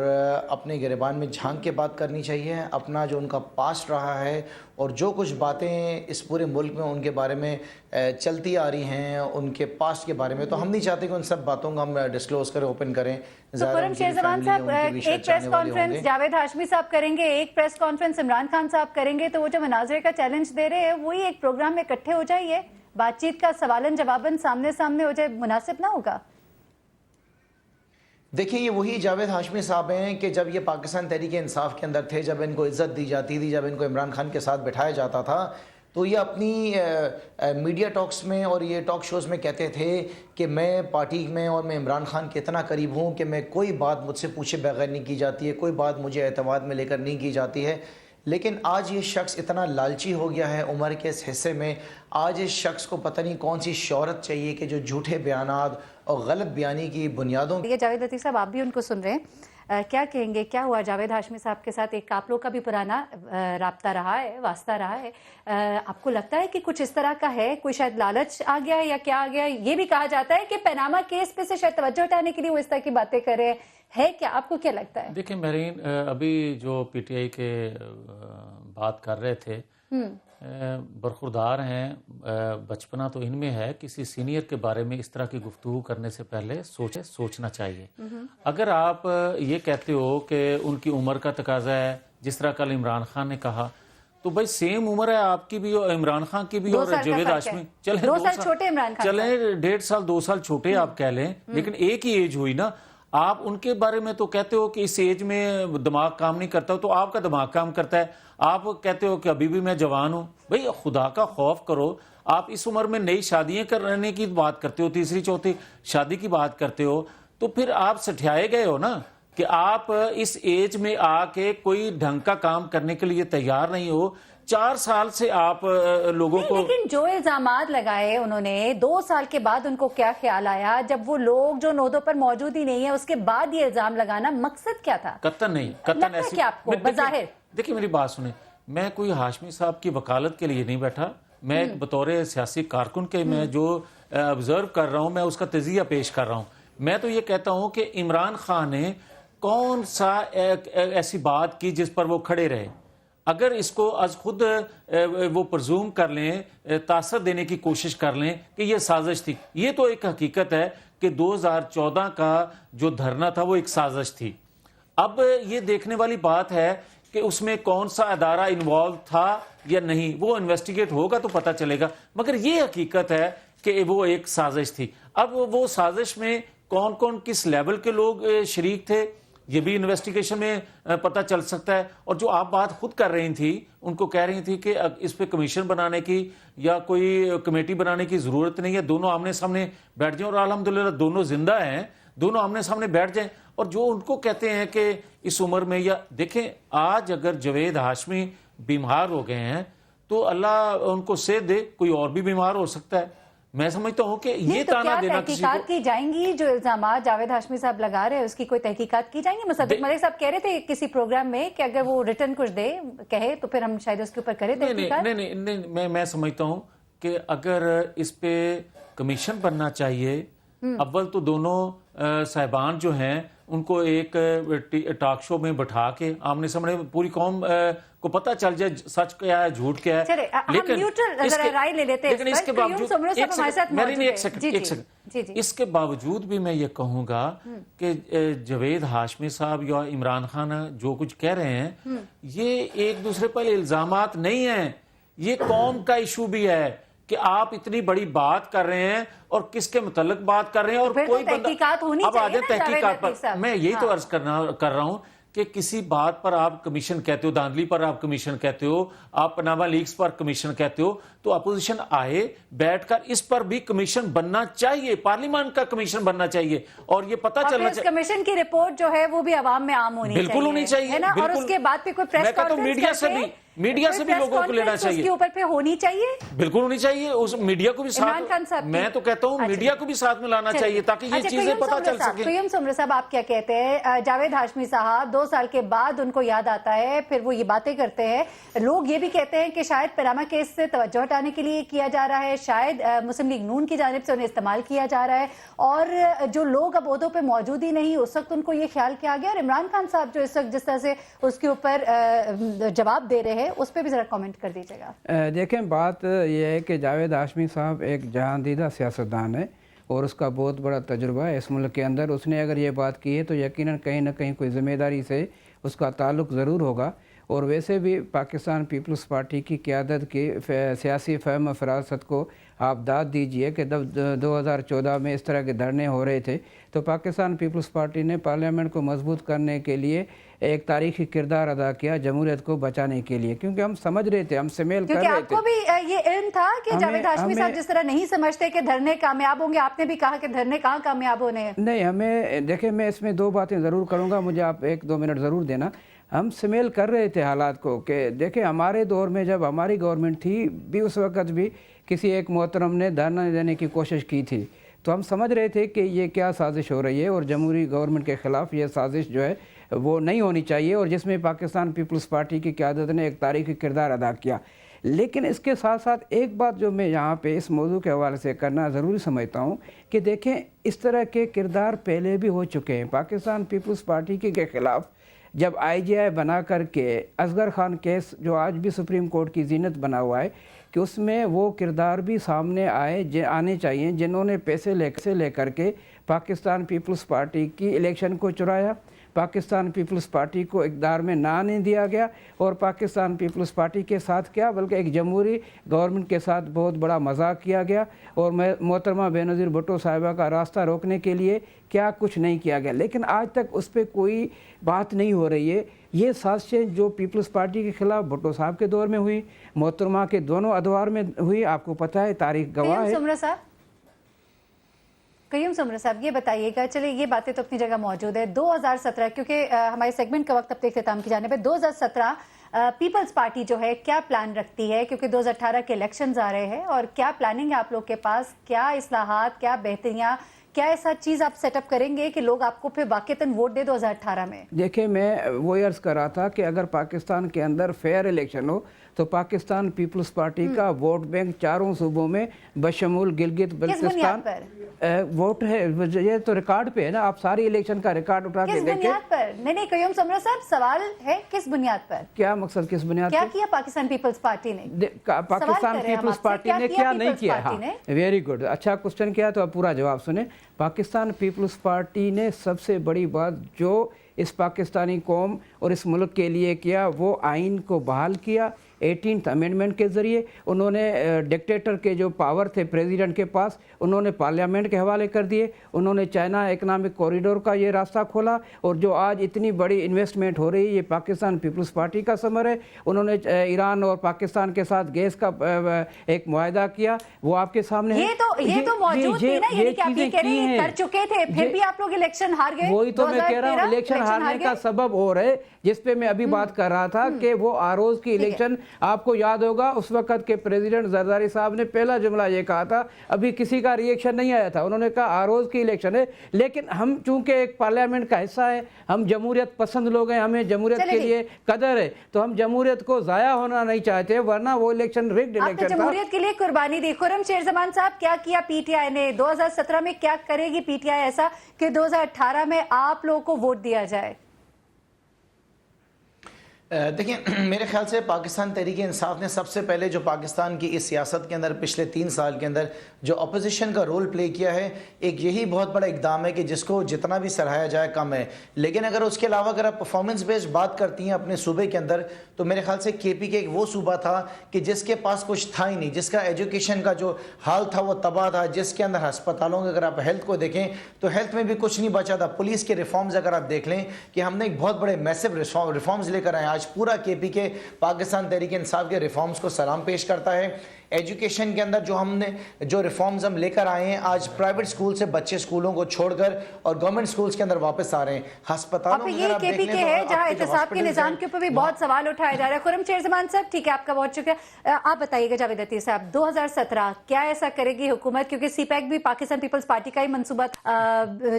Speaker 5: अपने गिरबान में झांक के बात करनी चाहिए। अपना जो उनका पास्ट रहा है और जो कुछ बातें इस पूरे मुल्क में उनके बारे में चलती आ रही हैं, उनके पास्ट के बारे में, तो हम नहीं चाहते कि उन सब बातों को हम डिस्क्लोज करें, ओपन करें।
Speaker 1: तो खुर्रम शेर ज़मान साहब, एक प्रेस कॉन्फ्रेंस जावेद हाशमी साहब करेंगे, एक प्रेस कॉन्फ्रेंस इमरान खान साहब करेंगे, तो वो जो मुनाज़रे का चैलेंज दे रहे हैं वही एक प्रोग्राम में इकट्ठे हो जाइए, बातचीत का सवालन जवाबन सामने सामने हो जाए, मुनासिब ना होगा?
Speaker 5: देखिए, ये वही जावेद हाशमी साहब हैं कि जब ये पाकिस्तान तहरीक इंसाफ के अंदर थे, जब इनको इज़्ज़त दी जाती थी, जब इनको इमरान खान के साथ बिठाया जाता था, तो ये अपनी मीडिया टॉक्स में और ये टॉक शोज़ में कहते थे कि मैं पार्टी में और मैं इमरान खान के इतना करीब हूँ कि मैं कोई बात मुझसे पूछे बगैर नहीं की जाती है, कोई बात मुझे एतमाद में लेकर नहीं की जाती है। लेकिन आज ये शख्स इतना लालची हो गया है उम्र के इस हिस्से में, आज इस शख्स को पता नहीं कौन सी शोहरत चाहिए कि जो झूठे बयानात और गलत बयानी की बुनियादों।
Speaker 1: ये जावेद लतीफ़ साहब, आप भी उनको सुन रहे हैं, क्या कहेंगे, क्या हुआ जावेद हाशमी साहब के साथ? एक आप लोग का भी पुराना राब्ता रहा है, वास्ता रहा है, आपको लगता है कि कुछ इस तरह का है, कोई शायद लालच आ गया है या क्या आ गया? ये भी कहा जाता है कि पनामा केस पे से शायद तवज्जो हटाने के लिए वो इस तरह की बातें कर रहे हैं, क्या? आपको क्या लगता है?
Speaker 4: देखिए मेरीन, अभी जो पीटीआई के बात कर रहे थे, बरखुरदार हैं, बचपना तो इनमें है, किसी सीनियर के बारे में इस तरह की गुफ्तगू करने से पहले सोचना चाहिए। अगर आप ये कहते हो कि उनकी उम्र का तकाजा है, जिस तरह कल इमरान खान ने कहा, तो भाई सेम उम्र है आपकी भी और इमरान खान की भी और जावेद हाशमी। चले
Speaker 1: 2 साल छोटे इमरान खान,
Speaker 4: चले 1.5 साल 2 साल छोटे आप कह लें, लेकिन एक ही एज हुई ना। आप उनके बारे में तो कहते हो कि इस एज में दिमाग काम नहीं करता, तो आपका दिमाग काम करता है। आप कहते हो कि अभी भी मैं जवान हूं। भाई खुदा का खौफ करो, आप इस उम्र में नई शादियां करने की बात करते हो, तीसरी चौथी शादी की बात करते हो, तो फिर आप सठियाए गए हो ना कि आप इस एज में आके कोई ढंग का काम करने के लिए तैयार नहीं हो। 4 साल से आप लोगों को,
Speaker 1: लेकिन जो इल्जामात लगाए उन्होंने 2 साल के बाद, उनको क्या ख्याल आया जब वो लोग जो नोदों पर मौजूद ही नहीं है, उसके बाद ये इल्जाम लगाना मकसद क्या था?
Speaker 4: कत्तन नहीं, कत्तन ऐसी
Speaker 1: आपको बज़ाहिर।
Speaker 4: देखिए मेरी बात सुने, मैं कोई हाशमी साहब की वकालत के लिए नहीं बैठा, मैं एक बतौर सियासी कारकुन के मैं जो ऑब्जर्व कर रहा हूं, मैं उसका तजिया पेश कर रहा हूं। मैं तो ये कहता हूं कि इमरान खान ने कौन सा ऐसी बात की जिस पर वो खड़े रहे। अगर इसको आज खुद वो प्रजूम कर लें, तासर देने की कोशिश कर लें कि ये साजिश थी, ये तो एक हकीकत है कि 2014 का जो धरना था वो एक साजिश थी। अब ये देखने वाली बात है कि उसमें कौन सा अदारा इन्वॉल्व था या नहीं, वो इन्वेस्टिगेट होगा तो पता चलेगा, मगर ये हकीकत है कि वो एक साजिश थी। अब वो साजिश में कौन कौन किस लेवल के लोग शरीक थे, ये भी इन्वेस्टिगेशन में पता चल सकता है। और जो आप बात खुद कर रही थी, उनको कह रही थी कि इस पे कमीशन बनाने की या कोई कमेटी बनाने की जरूरत नहीं है, दोनों आमने सामने बैठ जाएं, और अल्हम्दुलिल्लाह दोनों जिंदा हैं, दोनों आमने सामने बैठ जाएं। और जो उनको कहते हैं कि इस उम्र में, या देखें आज अगर जावेद हाशमी बीमार हो गए हैं तो अल्लाह उनको सेहत दे, कोई और भी बीमार हो सकता है। मैं समझता हूं कि ये
Speaker 1: तो
Speaker 4: ताना देना किसी को,
Speaker 1: तहकीकात की जाएंगी, जो इल्जामात जावेद हाशमी साहब लगा रहे हैं उसकी कोई तहकीकात की जाएंगी? मुसद्दिक मलिक साहब कह रहे थे किसी प्रोग्राम में कि अगर वो रिटर्न कुछ दे कहे तो फिर हम शायद उसके ऊपर करें तहकीकात।
Speaker 4: नहीं, मैं समझता हूं कि अगर इस पे कमीशन बनना चाहिए, अव्वल तो दोनों साहिबान जो हैं उनको एक टॉक शो में बैठा के आमने सामने पूरी कौम को पता चल जाए सच क्या है, झूठ क्या है।
Speaker 1: लेकिन राय ले लेते हैं,
Speaker 4: लेकिन इसके बावजूद इसके बावजूद भी मैं ये कहूंगा कि जावेद हाशमी साहब या इमरान खान जो कुछ कह रहे हैं, ये एक दूसरे पर इल्जामात नहीं है, ये कौम का इशू भी है کہ آپ اتنی بڑی بات کر رہے ہیں اور کس کے متعلق بات کر رہے ہیں اور
Speaker 1: پھر تو
Speaker 4: کوئی
Speaker 1: تحقیقات ہونی
Speaker 4: اب
Speaker 1: چاہیے
Speaker 4: آگے
Speaker 1: نا جاوید
Speaker 4: تحقیقات
Speaker 1: لطیف
Speaker 4: پر
Speaker 1: صاحب۔
Speaker 4: میں یہی تو
Speaker 1: ہاں۔
Speaker 4: عرض کر رہا ہوں کہ کسی بات پر آپ کمیشن کہتے ہو، دھاندلی پر آپ کمیشن کہتے ہو، آپ پاناما لیکس پر کمیشن کہتے ہو، تو اپوزیشن آئے بیٹھ کر اس پر بھی کمیشن بننا چاہیے، پارلیمان کا کمیشن بننا چاہیے اور یہ پتہ
Speaker 1: اور
Speaker 4: چلنا
Speaker 1: پھر اس
Speaker 4: چاہیے
Speaker 1: کمیشن کی رپورٹ جو ہے وہ بھی عوام میں عام ہونی چاہیے،
Speaker 4: بالکل ہونی چاہیے
Speaker 1: ہے نا، اور اس کے بعد پھر کوئی پریس
Speaker 4: میں کہتا ہوں میڈیا سے بھی لوگوں کو لینا چاہیے،
Speaker 1: اس کے اوپر پھر ہونی چاہیے،
Speaker 4: بالکل ہونی چاہیے، اس میڈیا کو بھی
Speaker 1: عمران خان
Speaker 4: ساتھ،
Speaker 1: صاحب کی۔
Speaker 4: میں تو کہتا ہوں میڈیا کو بھی ساتھ میں لانا چاہیے تاکہ یہ چیزیں پتہ چل سکیں۔
Speaker 1: قیوم سمرہ صاحب آپ کیا کہتے ہیں؟ جاوید ہاشمی صاحب 2 سال کے بعد ان کو یاد آتا ہے، پھر وہ یہ باتیں کرتے ہیں، لوگ یہ بھی کہتے ہیں کہ شاید پاناما کیس سے توجہ ہٹانے کے لیے کیا جا رہا ہے، شاید مسلم لیگ نون کی جانب سے انہیں استعمال کیا جا رہا ہے، اور جو لوگ اب عہدوں پہ موجود ہی نہیں اس وقت ان کو یہ خیال کیا گیا، اور عمران خان صاحب جو اس وقت جس طرح سے اس کے اوپر جواب دے رہے ہیں اس پہ بھی ذرا کامنٹ کر دیجیے گا۔
Speaker 6: دیکھیں بات یہ ہے کہ جاوید ہاشمی صاحب ایک جہاندیدہ سیاستدان ہے اور اس کا بہت بڑا تجربہ ہے اس ملک کے اندر، اس نے اگر یہ بات کی ہے تو یقیناً کہیں نہ کہیں کوئی ذمہ داری سے اس کا تعلق ضرور ہوگا، اور ویسے بھی پاکستان پیپلز پارٹی کی قیادت کی سیاسی فہم و فراست کو آپ داد دیجئے کہ جب 2014 میں اس طرح کے دھرنے ہو رہے تھے تو پاکستان پیپلز پارٹی نے پارلیمنٹ کو مضبوط کرنے کے لیے ایک تاریخی کردار ادا کیا جمہوریت کو بچانے کے لیے، کیونکہ ہم سمجھ رہے تھے، ہم سمیل کر رہے تھے،
Speaker 1: کیونکہ آپ کو بھی یہ علم تھا کہ جاوید ہاشمی صاحب جس طرح نہیں سمجھتے کہ دھرنے کامیاب ہوں گے، آپ نے بھی کہا کہ دھرنے کہاں کامیاب ہونے ہیں۔
Speaker 6: نہیں، ہمیں دیکھیں میں اس میں 2 باتیں ضرور کروں گا، مجھے آپ 1-2 منٹ ضرور دینا۔ ہم سمیل کر رہے تھے حالات کو کہ دیکھیں ہمارے دور میں جب ہماری گورنمنٹ تھی بھی اس وقت بھی کسی ایک محترم نے دھرنا دینے کی کوشش کی تھی، تو ہم سمجھ رہے تھے کہ یہ کیا سازش ہو رہی ہے اور جمہوری گورنمنٹ کے خلاف یہ سازش جو ہے وہ نہیں ہونی چاہیے، اور جس میں پاکستان پیپلز پارٹی کی قیادت نے ایک تاریخی کردار ادا کیا۔ لیکن اس کے ساتھ ساتھ ایک بات جو میں یہاں پہ اس موضوع کے حوالے سے کرنا ضروری سمجھتا ہوں کہ دیکھیں اس طرح کے کردار پہلے بھی ہو چکے ہیں۔ پاکستان پیپلز پارٹی کے خلاف جب IGI بنا کر کے اصغر خان کیس جو آج بھی سپریم کورٹ کی زینت بنا ہوا ہے کہ اس میں وہ کردار بھی سامنے آنے چاہیے جنہوں نے پیسے لے کر کے پاکستان پیپلز پارٹی کی الیکشن کو چرایا، پاکستان پیپلز پارٹی کو اقتدار میں نہ آنے دیا گیا، اور پاکستان پیپلز پارٹی کے ساتھ کیا بلکہ ایک جمہوری گورنمنٹ کے ساتھ بہت بڑا مذاق کیا گیا، اور محترمہ بینظیر بھٹو صاحبہ کا راستہ روکنے کے لیے کیا کچھ نہیں کیا گیا، لیکن آج تک اس پہ کوئی بات نہیں ہو رہی ہے۔ یہ سازشیں جو پیپلز پارٹی کے خلاف بھٹو صاحب کے دور میں ہوئی، محترمہ کے دونوں ادوار میں ہوئی، آپ کو پتہ ہے، تاریخ گواہ ہے۔
Speaker 1: قیوم سمرہ صاحب یہ بتائیے گا، چلے یہ باتیں تو اپنی جگہ موجود ہے، 2017 کیونکہ ہمارے سیگمنٹ کا وقت اب تک اختتام کی جانب ہے، 2017 پیپلز پارٹی جو ہے کیا پلان رکھتی ہے، کیونکہ 2018 کے الیکشنز آ رہے ہیں، اور کیا پلاننگ ہے آپ لوگ کے پاس، کیا اصلاحات، کیا بہتریاں، کیا ایسا چیز آپ سیٹ اپ کریں گے کہ لوگ آپ کو پھر واقعتاً ووٹ دے 2018 میں؟
Speaker 6: دیکھیں میں وہ عرض کر رہا تھا کہ اگر پاکستان کے اندر فیئر الیکشن ہو تو پاکستان پیپلز پارٹی کا ووٹ بینک چاروں صوبوں میں بشمول گلگت بلتستان ووٹ ہے، یہ تو ریکارڈ پہ ہے نا، آپ ساری الیکشن کا ریکارڈ اٹھا کے
Speaker 1: کس
Speaker 6: دیکھیں۔
Speaker 1: بنیاد پر؟ نہیں قیوم سمرہ صاحب سوال ہے کس بنیاد پر؟
Speaker 6: کیا مقصد کس بنیاد
Speaker 1: کیا
Speaker 6: پر؟
Speaker 1: کیا پاکستان پیپلز پارٹی نے؟
Speaker 6: پاکستان پیپلز پارٹی نے کیا نہیں کیا؟ ہاں ویری گڈ، اچھا کوسچن کیا، تو اب پورا جواب سنیں۔ پاکستان پیپلز پارٹی نے سب سے بڑی بات جو اس پاکستانی قوم اور اس ملک کے لیے کیا، وہ آئین کو بحال کیا 18th امینڈمنٹ کے ذریعے۔ انہوں نے ڈکٹیٹر کے جو پاور تھے پریزیڈنٹ کے پاس، انہوں نے پارلیمنٹ کے حوالے کر دیے، انہوں نے چائنا اکنامک کوریڈور کا یہ راستہ کھولا، اور جو آج اتنی بڑی انویسٹمنٹ ہو رہی ہے یہ پاکستان پیپلز پارٹی کا ثمر ہے۔ انہوں نے ایران اور پاکستان کے ساتھ گیس کا ایک معاہدہ کیا، وہ آپ کے سامنے ہے۔
Speaker 1: یہ تو موجود تھی نا، یعنی کہ آپ یہ کہہ رہے ہیں کر چکے تھے، پھر بھی آپ لوگ الیکشن ہار گئے۔
Speaker 6: وہی تو میں کہہ رہا ہوں، الیکشن ہارنے کا سبب اور ہے جس پہ میں ابھی بات کر رہا تھا کہ وہ آروز کی الیکشن، آپ کو یاد ہوگا اس وقت کے پریزیڈنٹ زرداری صاحب نے پہلا جملہ یہ کہا تھا، ابھی کسی کا ریئیکشن نہیں آیا تھا، انہوں نے کہا آروز کی الیکشن ہے، لیکن ہم چونکہ ایک پارلیمنٹ کا حصہ ہے، ہم جمہوریت پسند لوگ ہیں، ہمیں جمہوریت کے لیے قدر ہے، تو ہم جمہوریت کو ضائع ہونا نہیں چاہتے، ورنہ وہ الیکشن ریگڈ الیکشن تھا۔
Speaker 1: جمہوریت کے لیے قربانی دی۔ خرم شیر زمان صاحب کیا کیا پی ٹی آئی نے 2017 میں، کیا کرے گی پی ٹی آئی ایسا کہ 2018 میں آپ لوگوں کو ووٹ دیا جائے؟
Speaker 5: دیکھیں میرے خیال سے پاکستان تحریک انصاف نے سب سے پہلے جو پاکستان کی اس سیاست کے اندر پچھلے 3 سال کے اندر جو اپوزیشن کا رول پلے کیا ہے، ایک یہی بہت بڑا اقدام ہے کہ جس کو جتنا بھی سراہا جائے کم ہے. لیکن اگر اس کے علاوہ اگر آپ پرفارمنس بیسڈ بات کرتی ہیں اپنے صوبے کے اندر، تو میرے خیال سے کے پی کے ایک وہ صوبہ تھا کہ جس کے پاس کچھ تھا ہی نہیں، جس کا ایجوکیشن کا جو حال تھا وہ تباہ تھا، جس کے اندر ہسپتالوں کے اگر آپ ہیلتھ کو دیکھیں تو ہیلتھ میں بھی کچھ نہیں بچا تھا. پولیس کے ریفارمز اگر آپ دیکھ لیں کہ ہم نے ایک بہت بڑے میسو ریفارمز لے کر آئے. آج پورا کے پی کے پاکستان تحریک انصاف کے ریفارمز کو سلام پیش کرتا ہے. ایجوکیشن کے اندر جو ریفارمز ہم لے کر آئے ہیں، آج پرائیویٹ سکول سے بچے سکولوں کو چھوڑ کر اور گورنمنٹ سکولز کے اندر واپس آ رہے ہیں. ہسپتالوں
Speaker 1: یہ کے پی کے ہے جہاں احتساب کے نظام کے اوپر بھی بہت سوال اٹھایا جا رہا ہے. خرم شیرزمان صاحب ٹھیک ہے، آپ کا بہت شکریہ. آپ بتائیے گا جاوید لطیف صاحب، 2017 کیا ایسا کرے گی حکومت؟ کیونکہ سی پیک بھی پاکستان پیپلز پارٹی کا ہی منصوبہ،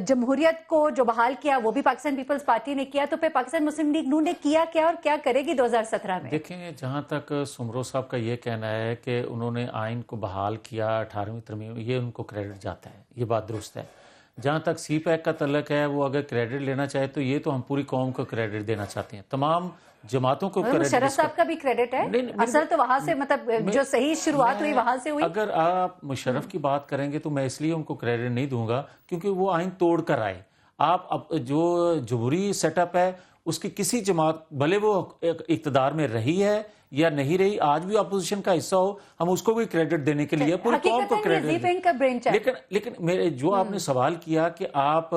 Speaker 1: جمہوریت کو جو بحال کیا وہ بھی پاکستان پیپلز پارٹی نے کیا، تو پھر پاکستان مسلم لیگ نون نے کیا کیا اور کیا کرے گی 2017 میں؟
Speaker 4: دیکھیں جہاں تک سمرو صاحب کا یہ کہنا ہے کہ انہوں نے آئین کو بحال کیا 18ویں ترمیم، یہ ان کو کریڈٹ جاتا ہے، یہ بات درست ہے. جہاں تک سی پیک کا تعلق ہے، وہ اگر کریڈٹ لینا چاہے تو یہ تو ہم پوری قوم کو کریڈٹ دینا چاہتے ہیں، تمام جماعتوں کو کریڈٹ.
Speaker 1: مشرف صاحب کا بھی کریڈٹ ہے، اصل تو وہاں سے مطلب جو صحیح شروعات ہوئی وہاں سے ہوئی.
Speaker 4: اگر آپ مشرف کی بات کریں گے تو میں اس لیے ان کو کریڈٹ نہیں دوں گا کیونکہ وہ آئین توڑ کر آئے. آپ جو جمہوری سیٹ اپ ہے اس کی کسی جماعت بھلے وہ اقتدار میں رہی ہے یا نہیں رہی، آج بھی اپوزیشن کا حصہ ہو، ہم اس کو بھی کریڈٹ دینے کے لیے پوری قوم کو کریڈٹ. لیکن میرے جو آپ نے سوال کیا کہ آپ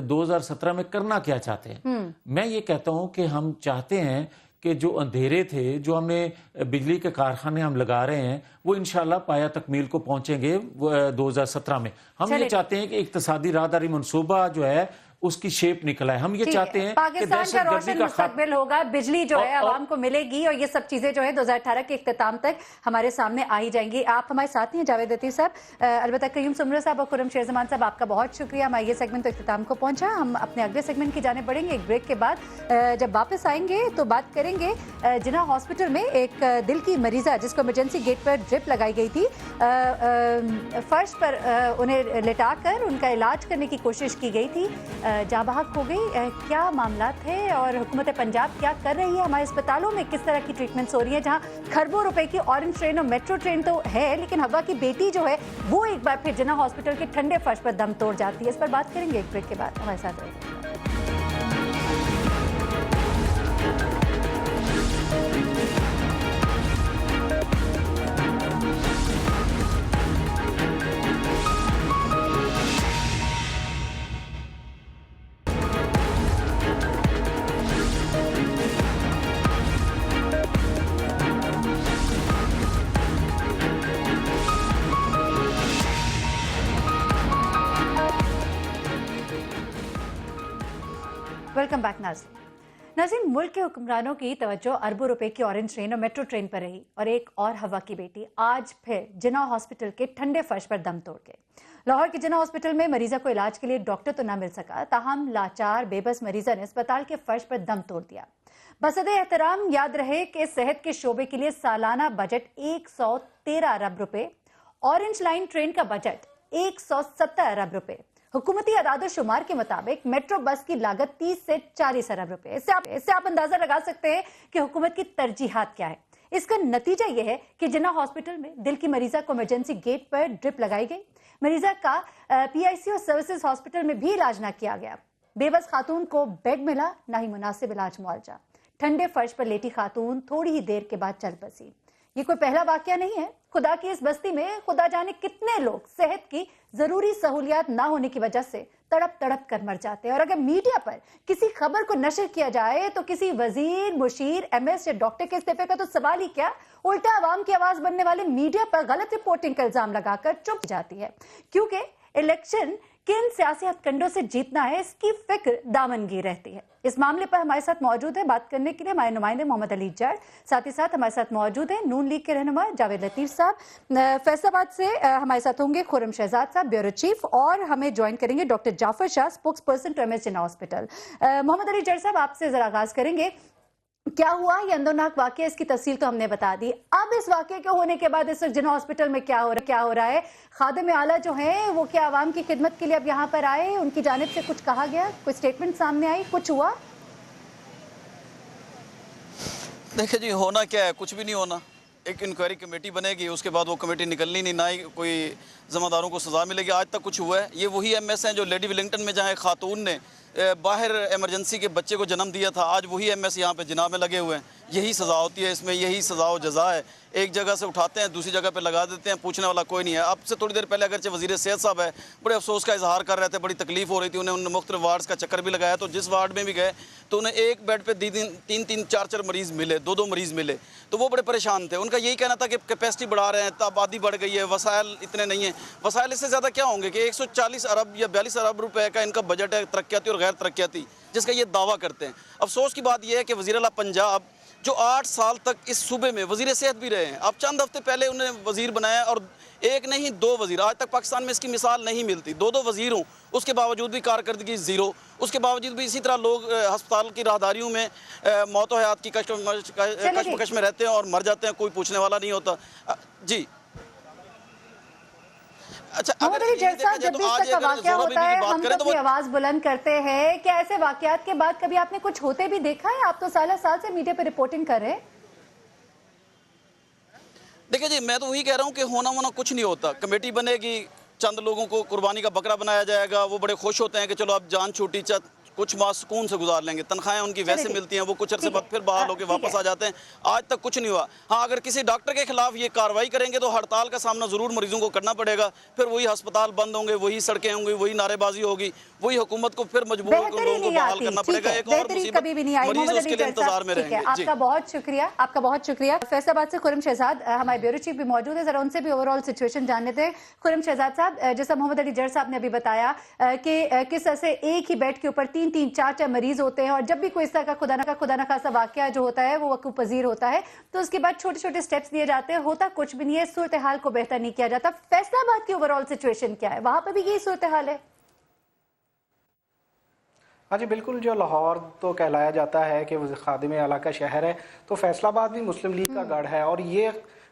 Speaker 4: 2017 میں کرنا کیا چاہتے ہیں، میں یہ کہتا ہوں کہ ہم چاہتے ہیں کہ جو اندھیرے تھے، جو ہمیں بجلی کے کارخانے ہم لگا رہے ہیں، وہ انشاءاللہ پایہ تکمیل کو پہنچیں گے 2017 میں. ہم یہ چاہتے ہیں کہ اقتصادی راہداری منصوبہ جو ہے اس کی شیپ نکلا ہے. ہم یہ چاہتے ہیں کہ
Speaker 1: پاکستان کا روشن مستقبل ہوگا، بجلی جو ہے عوام کو ملے گی، اور یہ سب چیزیں جو ہے 2018 کے اختتام تک ہمارے سامنے آئی جائیں گی. آپ ہمارے ساتھ ہیں جاوید لطیف صاحب، البتہ قیوم سمرو صاحب اور خرم شیرزمان صاحب، آپ کا بہت شکریہ. ہمارا یہ سیگمنٹ تو اختتام کو پہنچا. ہم اپنے اگلے سیگمنٹ کی جانب بڑھیں گے ایک بریک کے بعد. جب واپس آئیں گے تو بات کریں گے جناح ہاسپٹل میں ایک دل کی مریضہ جس کو ایمرجنسی گیٹ پر ڈرپ لگائی گئی تھی، فرش پر انہیں لٹا کر ان کا علاج کرنے کی کوشش کی گئی تھی، جاں بحق ہو گئی. کیا معاملات تھے اور حکومت پنجاب کیا کر رہی ہے؟ ہمارے اسپتالوں میں کس طرح کی ٹریٹمنٹس ہو رہی ہیں؟ جہاں خربوں روپے کی اورنج ٹرین اور میٹرو ٹرین تو ہے، لیکن ہوا کی بیٹی جو ہے وہ ایک بار پھر جناح ہاسپٹل کے ٹھنڈے فرش پر دم توڑ جاتی ہے. اس پر بات کریں گے ایک بریک کے بعد. ہمارے ساتھ رہیے. ویلکم بیک ناظرین. ملک کے حکمرانوں کی توجہ اربوں روپے کی اورنج ٹرین اور میٹرو ٹرین پر رہی، اور ایک اور ہوا کی بیٹی آج پھر جناح ہاسپٹل کے ٹھنڈے فرش پر دم توڑ گئے. لاہور کے جناح ہاسپٹل میں مریضہ کو علاج کے لیے ڈاکٹر تو نہ مل سکا، تاہم لاچار بے بس مریضہ نے اسپتال کے فرش پر دم توڑ دیا. بصد احترام یاد رہے کہ صحت کے شعبے کے لیے سالانہ بجٹ 113 ارب روپے، اورنج لائن ٹرین کا بجٹ 170 ارب روپے. حکومتی اعداد و شمار کے مطابق میٹرو بس کی لاگت 30 سے 40 ارب روپے. اس سے آپ اندازہ لگا سکتے ہیں کہ حکومت کی ترجیحات کیا ہے. اس کا نتیجہ یہ ہے کہ جناح ہاسپٹل میں دل کی مریضہ کو ایمرجنسی گیٹ پر ڈرپ لگائی گئی. مریضہ کا پی آئی سی اور سروسز ہاسپٹل میں بھی علاج نہ کیا گیا. بے بس خاتون کو بیڈ ملا، نہ ہی مناسب علاج معالجہ. ٹھنڈے فرش پر لیٹی خاتون تھوڑی ہی دیر کے بعد چل بسی. یہ کوئی پہلا واقعہ نہیں ہے. خدا کی اس بستی میں خدا جانے کتنے لوگ صحت کی ضروری سہولیات نہ ہونے کی وجہ سے تڑپ تڑپ کر مر جاتے ہیں. اور اگر میڈیا پر کسی خبر کو نشر کیا جائے تو کسی وزیر، مشیر، ایم ایس یا ڈاکٹر کے استعفے کا تو سوال ہی کیا، الٹا عوام کی آواز بننے والے میڈیا پر غلط رپورٹنگ کا الزام لگا کر چپ جاتی ہے. کیونکہ الیکشن کن سیاسی ہتھ کنڈوں سے جیتنا ہے اس کی فکر دامنگیر رہتی ہے. اس معاملے پر ہمارے ساتھ موجود ہے بات کرنے کے لیے ہمارے نمائندے محمد علی جڑ، ساتھ ہی ساتھ ہمارے ساتھ موجود ہیں نون لیگ کے رہنما جاوید لطیف صاحب. فیصل آباد سے ہمارے ساتھ ہوں گے خرم شہزاد صاحب بیورو چیف، اور ہمیں جوائن کریں گے doctor Jafar Shah, spokesperson to M S Jinnah hospital. Muhammad Ali جڑ صاحب آپ سے ذرا آغاز کریں گے. کیا ہوا یہ اندرناک واقعہ؟ اس کی تفصیل تو ہم نے بتا دی. اب اس واقعے کے ہونے کے بعد اس وقت جناح ہاسپٹل میں کیا ہو رہا ہے؟ خادم اعلیٰ جو ہیں وہ کیا عوام کی خدمت کے لیے اب یہاں پر آئے؟ ان کی جانب سے کچھ کہا گیا؟ کوئی سٹیٹمنٹ سامنے آئی؟ کچھ ہوا؟
Speaker 7: دیکھیں جی، ہونا کیا ہے، کچھ بھی نہیں ہونا. ایک انکوائری کمیٹی بنے گی، اس کے بعد وہ کمیٹی نکلنی نہیں، نہ ہی کوئی ذمہ داروں کو سزا ملے گی. آج تک کچھ ہوا ہے؟ یہ وہی ایم ایس ہیں جو لیڈی ولنگٹن میں جہاں ایک خاتون نے باہر ایمرجنسی کے بچے کو جنم دیا تھا، آج وہی ایم ایس یہاں پہ جناب میں لگے ہوئے ہیں. یہی سزا ہوتی ہے اس میں، یہی سزا و جزا ہے. ایک جگہ سے اٹھاتے ہیں، دوسری جگہ پہ لگا دیتے ہیں، پوچھنے والا کوئی نہیں ہے. اب سے تھوڑی دیر پہلے اگرچہ وزیر صحت صاحب ہے، بڑے افسوس کا اظہار کر رہے تھے، بڑی تکلیف ہو رہی تھی انہیں مختلف وارڈز کا چکر بھی لگایا. تو جس وارڈ میں بھی گئے تو انہیں ایک بیڈ پہ تین چار مریض ملے، دو مریض ملے. تو وہ بڑے پریشان تھے. ان کا یہی کہنا تھا کہ کیپیسٹی بڑھا رہے ہیں، آبادی بڑھ گئی ہے، وسائل اتنے نہیں ہیں. وسائل اس سے زیادہ کیا ہوں گے کہ 140 ارب یا 42 ارب روپے کا ان کا بجٹ ہے، ترقیاتی اور غیر ترقیاتی، جس کا یہ دعویٰ کرتے ہیں. افسوس کی بات یہ ہے کہ وزیر اعلیٰ پنجاب جو 8 سال تک اس صوبے میں وزیر صحت بھی رہے ہیں، اب چند ہفتے پہلے انہیں وزیر بنایا، اور ایک نہیں 2 وزیر. آج تک پاکستان میں اس کی مثال نہیں ملتی. 2 وزیر ہوں، اس کے باوجود بھی کارکردگی زیرو. اس کے باوجود بھی اسی طرح لوگ ہسپتال کی راہداریوں میں موت و حیات کی کشمکش میں رہتے ہیں اور مر جاتے ہیں، کوئی پوچھنے والا نہیں ہوتا. جی اچھا،
Speaker 1: محمد علی جٹ صاحب، جب بھی اس طرح کا واقعہ ہوتا ہے ہم تو اپنی آواز بلند کرتے ہیں. کیا ایسے واقعات کے بعد کبھی آپ نے کچھ ہوتے بھی دیکھا ہے؟ آپ تو سالہ سال سے میڈیا پہ رپورٹنگ کر رہے ہیں.
Speaker 7: دیکھیں جی، میں تو وہی کہہ رہا ہوں کہ ہونا کچھ نہیں ہوتا. کمیٹی بنے گی، چند لوگوں کو قربانی کا بکرا بنایا جائے گا، وہ بڑے خوش ہوتے ہیں کہ چلو اب جان چھوٹی، کچھ ماہ سکون سے گزار لیں گے. تنخواہیں ان کی ویسے ملتی ہیں، وہ کچھ عرصے بعد پھر بحال ہو کے واپس آ جاتے ہیں. آج تک کچھ نہیں ہوا. ہاں، اگر کسی ڈاکٹر کے خلاف یہ کارروائی کریں گے تو ہڑتال کا سامنا ضرور مریضوں کو کرنا پڑے گا. پھر وہی ہسپتال بند ہوں گے، وہی سڑکیں ہوں گی، وہی نعرے بازی ہوگی، وہی حکومت کو پھر مجبور لوگوں کو بحال کرنا پڑے گا. ایک اور مصیبت،
Speaker 1: کبھی بھی نہیں آئی.
Speaker 7: مریض اس کے لیے انتظار میں رہیں گے.
Speaker 1: آپ کا بہت شکریہ، آپ کا بہت شکریہ. فیصل آباد سے خرم شہزاد ہمارے بیورو چیف بھی موجود ہے، ذرا ان سے بھی اوور آل سچویشن جان لیتے ہیں. خرم شہزاد صاحب، جیسا محمد علی جٹ صاحب نے ابھی بتایا کہ کس طرح سے ایک ہی بیڈ کے اوپر 3-4 مریض ہوتے ہیں، اور جب بھی کوئی اس طرح کا خدا نہ خاصا واقعہ جو ہوتا ہے وہ وقوع پذیر ہوتا ہے تو اس کے بعد چھوٹے چھوٹے سٹیپس لیے جاتے ہیں، ہوتا کچھ بھی نہیں ہے، صورتحال کو بہتر نہیں کیا جاتا. فیصل آباد کی اوور آل سچویشن کیا ہے؟ وہاں پہ بھی یہی صورتحال ہے؟
Speaker 8: ہاں جی بالکل. جو لاہور تو کہلایا جاتا ہے کہ وہ خادم اعلیٰ کا شہر ہے، تو فیصل آباد بھی مسلم لیگ کا گڑھ ہے، اور یہ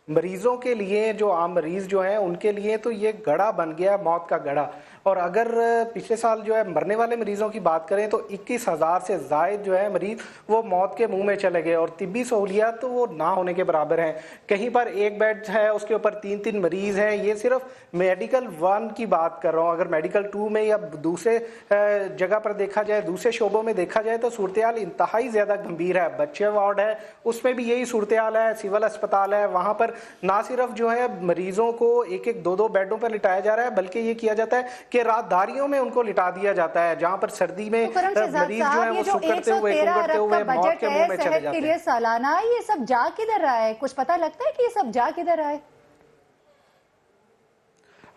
Speaker 8: مریضوں کے لیے، جو عام مریض جو ہیں ان کے لیے تو یہ گڑھا بن گیا، موت کا گڑھا. اور اگر پچھلے سال جو ہے مرنے والے مریضوں کی بات کریں تو 21,000 سے زائد جو ہے مریض وہ موت کے منہ میں چلے گئے، اور طبی سہولیات تو وہ نہ ہونے کے برابر ہیں. کہیں پر ایک بیڈ ہے، اس کے اوپر 3 مریض ہیں. یہ صرف میڈیکل 1 کی بات کر رہا ہوں. اگر میڈیکل 2 میں یا دوسرے جگہ پر دیکھا جائے، دوسرے شعبوں میں دیکھا جائے تو صورتحال انتہائی زیادہ گمبھیر ہے. بچے وارڈ ہے، اس میں بھی یہی صورتحال ہے. سول اسپتال ہے، وہاں پر نہ صرف جو ہے مریضوں کو 1-2 بیڈوں پر لٹایا جا رہا ہے، بلکہ یہ کیا جاتا ہے کہ رات داریوں میں ان کو لٹا دیا جاتا ہے، جہاں پر سردی میں مریض جو ہے وہ سکڑتے ہوئے کنگڑتے ہوئے موت کے منہ میں چلے جاتے ہیں.
Speaker 1: صحت کے لیے سالانہ یہ سب جا کدھر رہا ہے؟ کچھ پتہ لگتا ہے کہ یہ سب جا کدھر رہا ہے؟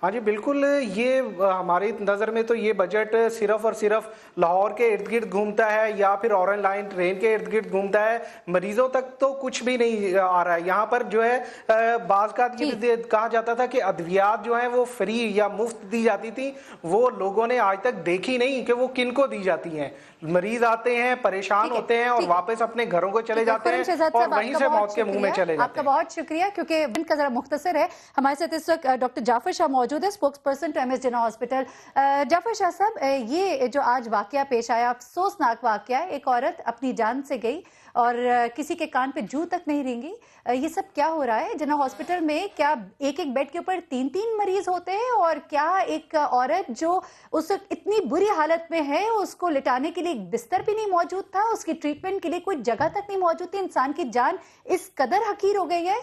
Speaker 8: ہاں جی بالکل. یہ ہماری نظر میں تو یہ بجٹ صرف اور صرف لاہور کے ارد گرد گھومتا ہے، یا پھر اورنج لائن ٹرین کے ارد گرد گھومتا ہے. مریضوں تک تو کچھ بھی نہیں آ رہا ہے. یہاں پر جو ہے بعض کا کہا جاتا تھا کہ ادویات جو ہیں وہ فری یا مفت دی جاتی تھی، وہ لوگوں نے آج تک دیکھی نہیں کہ وہ کن کو دی جاتی ہیں. مریض آتے ہیں، پریشان ہوتے ہیں، اور واپس اپنے گھروں کو چلے جاتے ہیں، اور وہیں سے موت کے منہ میں چلے جاتے ہیں.
Speaker 1: آپ کا بہت شکریہ. کیونکہ ان کا ذرا مختصر ہے. ہمارے ساتھ اس وقت ڈاکٹر جعفر شاہ موجود ہے، spokesperson to MS Jinnah hospital. Jafar Shah sahib, یہ جو آج واقعہ پیش آیا، افسوسناک واقعہ ہے، ایک عورت اپنی جان سے گئی اور کسی کے کان پہ جو تک نہیں رینگی. یہ سب کیا ہو رہا ہے جناح ہاسپٹل میں؟ کیا ایک بیڈ کے اوپر 3 مریض ہوتے ہیں؟ اور کیا ایک عورت جو اس وقت اتنی بری حالت میں ہے، اس کو لٹانے کے لیے ایک بستر بھی نہیں موجود تھا، اس کی ٹریٹمنٹ کے لیے کوئی جگہ تک نہیں موجود تھی؟ انسان کی جان اس قدر حقیر ہو گئی ہے.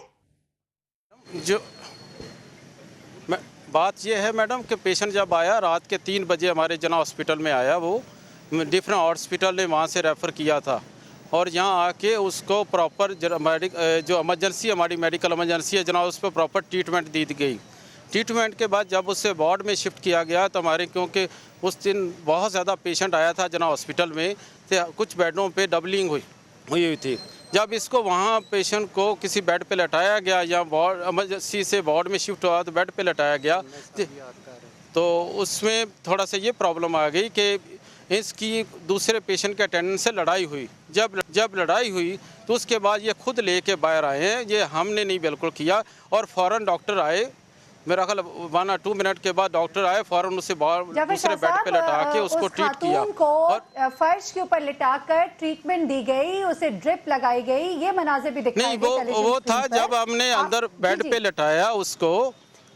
Speaker 9: جو بات یہ ہے میڈم کہ پیشنٹ جب آیا رات کے 3 بجے ہمارے جناح ہاسپٹل میں آیا، وہ ڈفرینٹ ہاسپٹل نے وہاں سے ریفر کیا تھا، اور یہاں آ کے اس کو پراپر جو ایمرجنسی ہماری میڈیکل ایمرجنسی ہے جناب، اس پہ پراپر ٹریٹمنٹ دی گئی. ٹریٹمنٹ کے بعد جب اسے وارڈ میں شفٹ کیا گیا تو ہمارے، کیونکہ اس دن بہت زیادہ پیشنٹ آیا تھا جناح ہاسپٹل میں، تو کچھ بیڈوں پہ ڈبلنگ ہوئی تھی. جب اس کو وہاں پیشنٹ کو کسی بیڈ پہ لٹایا گیا، یا وارڈ ایمرجنسی سے وارڈ میں شفٹ ہوا تو بیڈ پہ لٹایا گیا، تو اس میں تھوڑا سا یہ پرابلم آ گئی کہ اس کی دوسرے پیشنٹ کے اٹینڈنٹ سے لڑائی ہوئی. جب لڑائی ہوئی تو اس کے بعد یہ خود لے کے باہر آئے ہیں، یہ ہم نے نہیں بالکل کیا، اور فوراً ڈاکٹر آئے मेरा ख्याल 1 or 2 मिनट के बाद डॉक्टर आए, फौरन उसे बाहर
Speaker 1: जाफर
Speaker 9: दूसरे
Speaker 1: शाह
Speaker 9: बेड पे लटा के
Speaker 1: साहब,
Speaker 9: उसको
Speaker 1: उस
Speaker 9: ट्रीट किया।
Speaker 1: खातून को फर्श के ऊपर लिटाकर ट्रीटमेंट दी गई, उसे ड्रिप लगाई गई, ये मनाज़िर भी दिखाई
Speaker 9: नहीं,
Speaker 1: गए टेलीविजन
Speaker 9: वो था
Speaker 1: स्क्रीन पर।
Speaker 9: जब हमने
Speaker 1: आप-
Speaker 9: अंदर
Speaker 1: जी,
Speaker 9: बेड
Speaker 1: जी।
Speaker 9: पे लटाया उसको,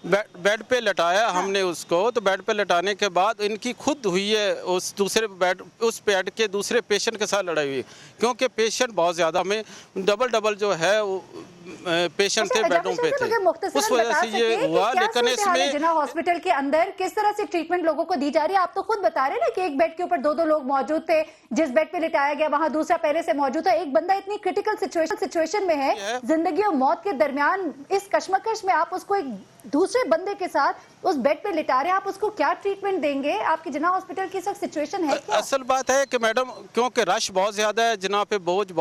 Speaker 9: बेड पे लटाया हमने उसको, तो बेड पे लटाने के बाद इनकी खुद हुई है उस बेड के दूसरे पेशेंट के साथ लड़ाई हुई, क्योंकि पेशेंट बहुत ज़्यादा में डबल जो है वो पेशेंट थे, बेडों पे थे, उस वजह से ये हुआ। लेकिन इसमें
Speaker 1: जिन्ना हॉस्पिटल के अंदर किस तरह से ट्रीटमेंट लोगों को दी जा रही है, आप तो खुद बता रहे हैं ना कि एक बेड के ऊपर दो लोग मौजूद थे, जिस बेड पे लिटाया गया वहां दूसरा पहले से मौजूद है। एक बंदा इतनी क्रिटिकल सिचुएशन में है, जिंदगी और मौत के दरमियान, इस कश्मकश में आप उसको एक दूसरे बंदे के साथ उस बेड पे लिटा रहे हैं, आप उसको क्या ट्रीटमेंट देंगे? आपकी जिन्ना हॉस्पिटल की सब सिचुएशन है क्या?
Speaker 9: असल बात है कि मैडम, क्योंकि रश बहुत ज़्यादा है, जिन्ना पे बोझ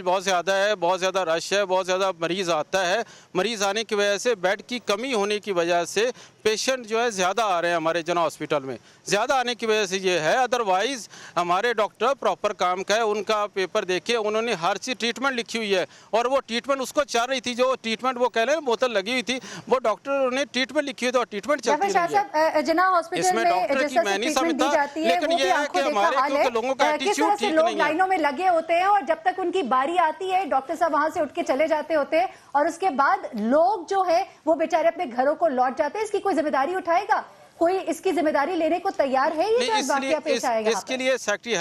Speaker 9: बहुत ज़्यादा है, बहुत ज़्यादा रश है, बहुत ज़्यादा मरीज़ आता है। मरीज़ आने की वजह से, बेड की कमी होने की वजह से पेशेंट जो है ज़्यादा आ रहे हैं हमारे जना हॉस्पिटल में, ज़्यादा आने की वजह से ये है। अदरवाइज़ हमारे डॉक्टर प्रॉपर काम का है, उनका पेपर देखे, उन्होंने हर चीज़ ट्रीटमेंट लिखी हुई है, और वो ट्रीटमेंट उसको चल रही थी, जो ट्रीटमेंट वो कह रहे हैं बोतल लगी हुई थी, वो डॉक्टर ने ट्रीटमेंट लिखी हुई थी और ट्रीटमेंट चलती रही है।
Speaker 1: जिन्ना हॉस्पिटल
Speaker 9: इसमें
Speaker 1: में
Speaker 9: डॉक्टर
Speaker 1: जिस
Speaker 9: की
Speaker 1: तरह
Speaker 9: मैं
Speaker 1: से
Speaker 9: नहीं
Speaker 1: ट्रीटमेंट दी
Speaker 9: समझता,
Speaker 1: जाती है,
Speaker 9: लेकिन
Speaker 1: वो भी
Speaker 9: ये है
Speaker 1: आंखों
Speaker 9: कि
Speaker 1: देखा
Speaker 9: हमारे
Speaker 1: हाल है।
Speaker 9: क्योंकि लोगों का
Speaker 1: किस तरह
Speaker 9: एटीट्यूड
Speaker 1: से
Speaker 9: ठीक
Speaker 1: लोग
Speaker 9: नहीं है।
Speaker 1: लाइनों में लगे होते हैं, और जब तक उनकी बारी आती है डॉक्टर साहब वहां से उठ के चले जाते होते हैं, और उसके बाद लोग जो है वो बेचारे अपने घरों को लौट जाते हैं। इसकी कोई जिम्मेदारी उठाएगा? कोई इसकी जिम्मेदारी लेने को तैयार है? ये जो वाकया पेश आएगा
Speaker 9: इसके लिए सेक्रेटरी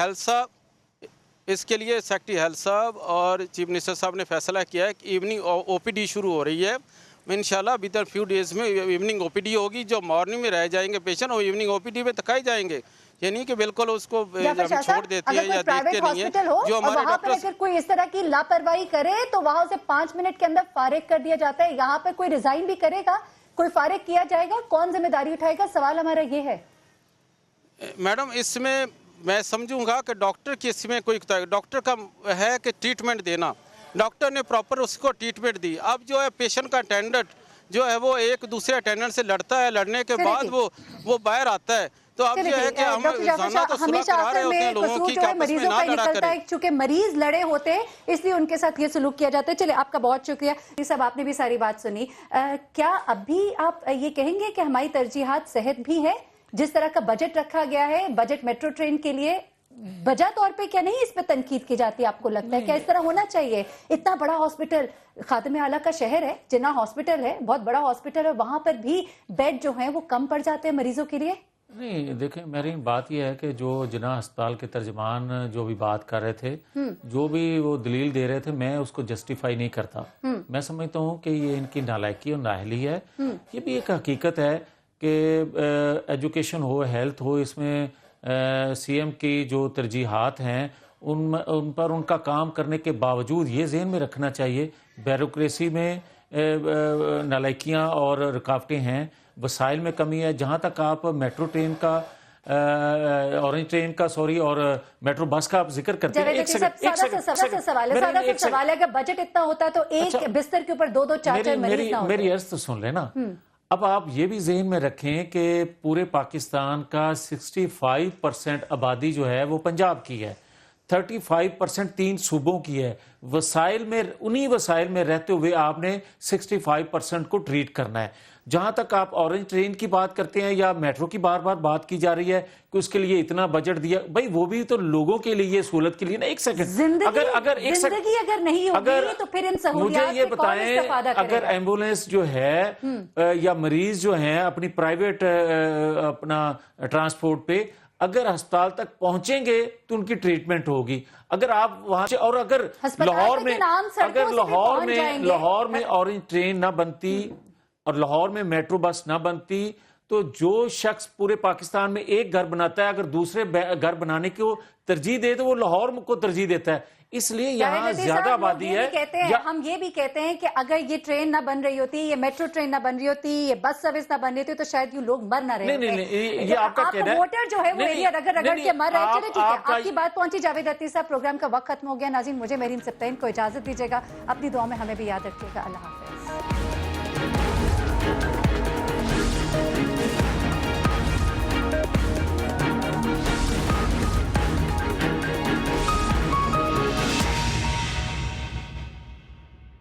Speaker 9: हेल्थ साहब और चीफ मिनिस्टर साहब ने फैसला किया है कि इवनिंग ओपीडी शुरू हो रही है। इंशाल्लाह विद फ्यू डेज में इवनिंग ओपीडी होगी। जो मॉर्निंग में रह जाएंगे पेशेंट, वो इवनिंग ओपीडी में दिखाए जाएंगे। ये नहीं कि बिल्कुल उसको छोड़ देती है या देखते नहीं है। जो हमारे डॉक्टर
Speaker 1: अगर कोई इस तरह की लापरवाही करे तो वहां से 5 मिनट के अंदर फारिग कर दिया जाता है। यहाँ पे कोई रिजाइन भी करेगा, कोई फारिग किया जाएगा, कौन जिम्मेदारी उठाएगा? सवाल हमारा ये है।
Speaker 9: मैडम, इसमें मैं समझूंगा कि डॉक्टर की इसमें कोई, डॉक्टर का है कि ट्रीटमेंट देना, डॉक्टर ने प्रॉपर उसको ट्रीटमेंट दी। अब जो है पेशेंट का अटेंडेंट जो है वो एक दूसरे अटेंडेंट से लड़ता है, लड़ने के बाद वो बाहर आता है। तो अब जो है कि हम रोजाना तो सुलह करा रहे होते हैं लोगों की, आपस में ना लड़ा करें।
Speaker 1: चूंकि मरीज लड़े होते हैं इसलिए उनके साथ ये सलूक किया जाता है। चलिए, आपका बहुत शुक्रिया। ये सब आपने भी सारी बात सुनी। क्या अभी आप ये कहेंगे कि हमारी तरजीहात सेहत भी है? जिस तरह का बजट रखा गया है, बजट मेट्रो ट्रेन के लिए, वजह तौर पे क्या नहीं इस पे तनकीद की जाती है? आपको लगता है क्या इस तरह होना चाहिए? इतना बड़ा हॉस्पिटल, खादिम आला का शहर है, जिन्ना हॉस्पिटल है, बहुत बड़ा हॉस्पिटल है, वहां पर भी बेड जो है वो कम पड़ जाते हैं मरीजों के लिए।
Speaker 4: नहीं, देखें, मेरी बात यह है कि जो जिना अस्पताल के तर्जमान जो भी बात कर रहे थे, जो भी वो दलील दे रहे थे, मैं उसको जस्टिफाई नहीं करता। मैं समझता हूँ कि ये इनकी नालायकी और नाअहली है। ये भी एक हकीकत है कि एजुकेशन हो, हेल्थ हो, इसमें सीएम की जो तरजीहात हैं उन पर उनका काम करने के बावजूद ये ज़हन में रखना चाहिए ब्यूरोक्रेसी में नालायकियाँ और रुकावटें हैं, वसाइल में कमी है। जहाँ तक आप मेट्रो ट्रेन का ऑरेंज ट्रेन का और मेट्रो बस का आप जिक्र करते हैं,
Speaker 1: सवाल है कि बजट इतना होता है तो एक बिस्तर के ऊपर 2-2 4-4 मरीज ना होते।
Speaker 4: मेरी अर्ज तो सुन लेना। अब आप ये भी ज़हन में रखें कि पूरे पाकिस्तान का 65% आबादी जो है वो पंजाब की है, 35% 3 सूबों की है। वसाइल में, उन्हीं वसाइल में रहते हुए आपने 65% को ट्रीट करना है। जहां तक आप ऑरेंज ट्रेन की बात करते हैं या मेट्रो की बार बार बात की जा रही है कि उसके लिए इतना बजट दिया, भाई वो भी तो लोगों के लिए, सहूलत के लिए ना। एक सेकंड, अगर
Speaker 1: नहीं होगी तो फिर इन सहूलियात
Speaker 4: मुझे ये बताएं, अगर एम्बुलेंस जो है या मरीज जो है अपनी प्राइवेट अपना ट्रांसपोर्ट पे अगर अस्पताल तक पहुंचेंगे तो उनकी ट्रीटमेंट होगी। अगर आप वहां से, और अगर लाहौर में ऑरेंज ट्रेन ना बनती और लाहौर में मेट्रो बस ना बनती तो जो शख्स पूरे पाकिस्तान में एक घर बनाता है, अगर दूसरे घर बनाने को तरजीह दे तो वो लाहौर को तरजीह देता है। इसलिए यहाँ ज्यादा आबादी है।
Speaker 1: हम ये भी कहते हैं कि अगर ये ट्रेन ना बन रही होती, ये मेट्रो ट्रेन ना बन रही होती, ये बस सर्विस ना बन रही होती तो शायद ये लोग मर ना रहे।
Speaker 4: नहीं, ये आपका कहना है।
Speaker 1: वोटर जो है वो एरिया रगड़ के मर रहे हैं। ठीक है, आपकी बात पहुंची। जावेद अख्तर साहब, प्रोग्राम का वक्त खत्म हो गया। नाज़रीन, मुझे मेहरीन सब्तैन को इजाजत दीजिएगा। अपनी दुआ में हमें भी याद रखिएगा। अल्लाह हाफिज।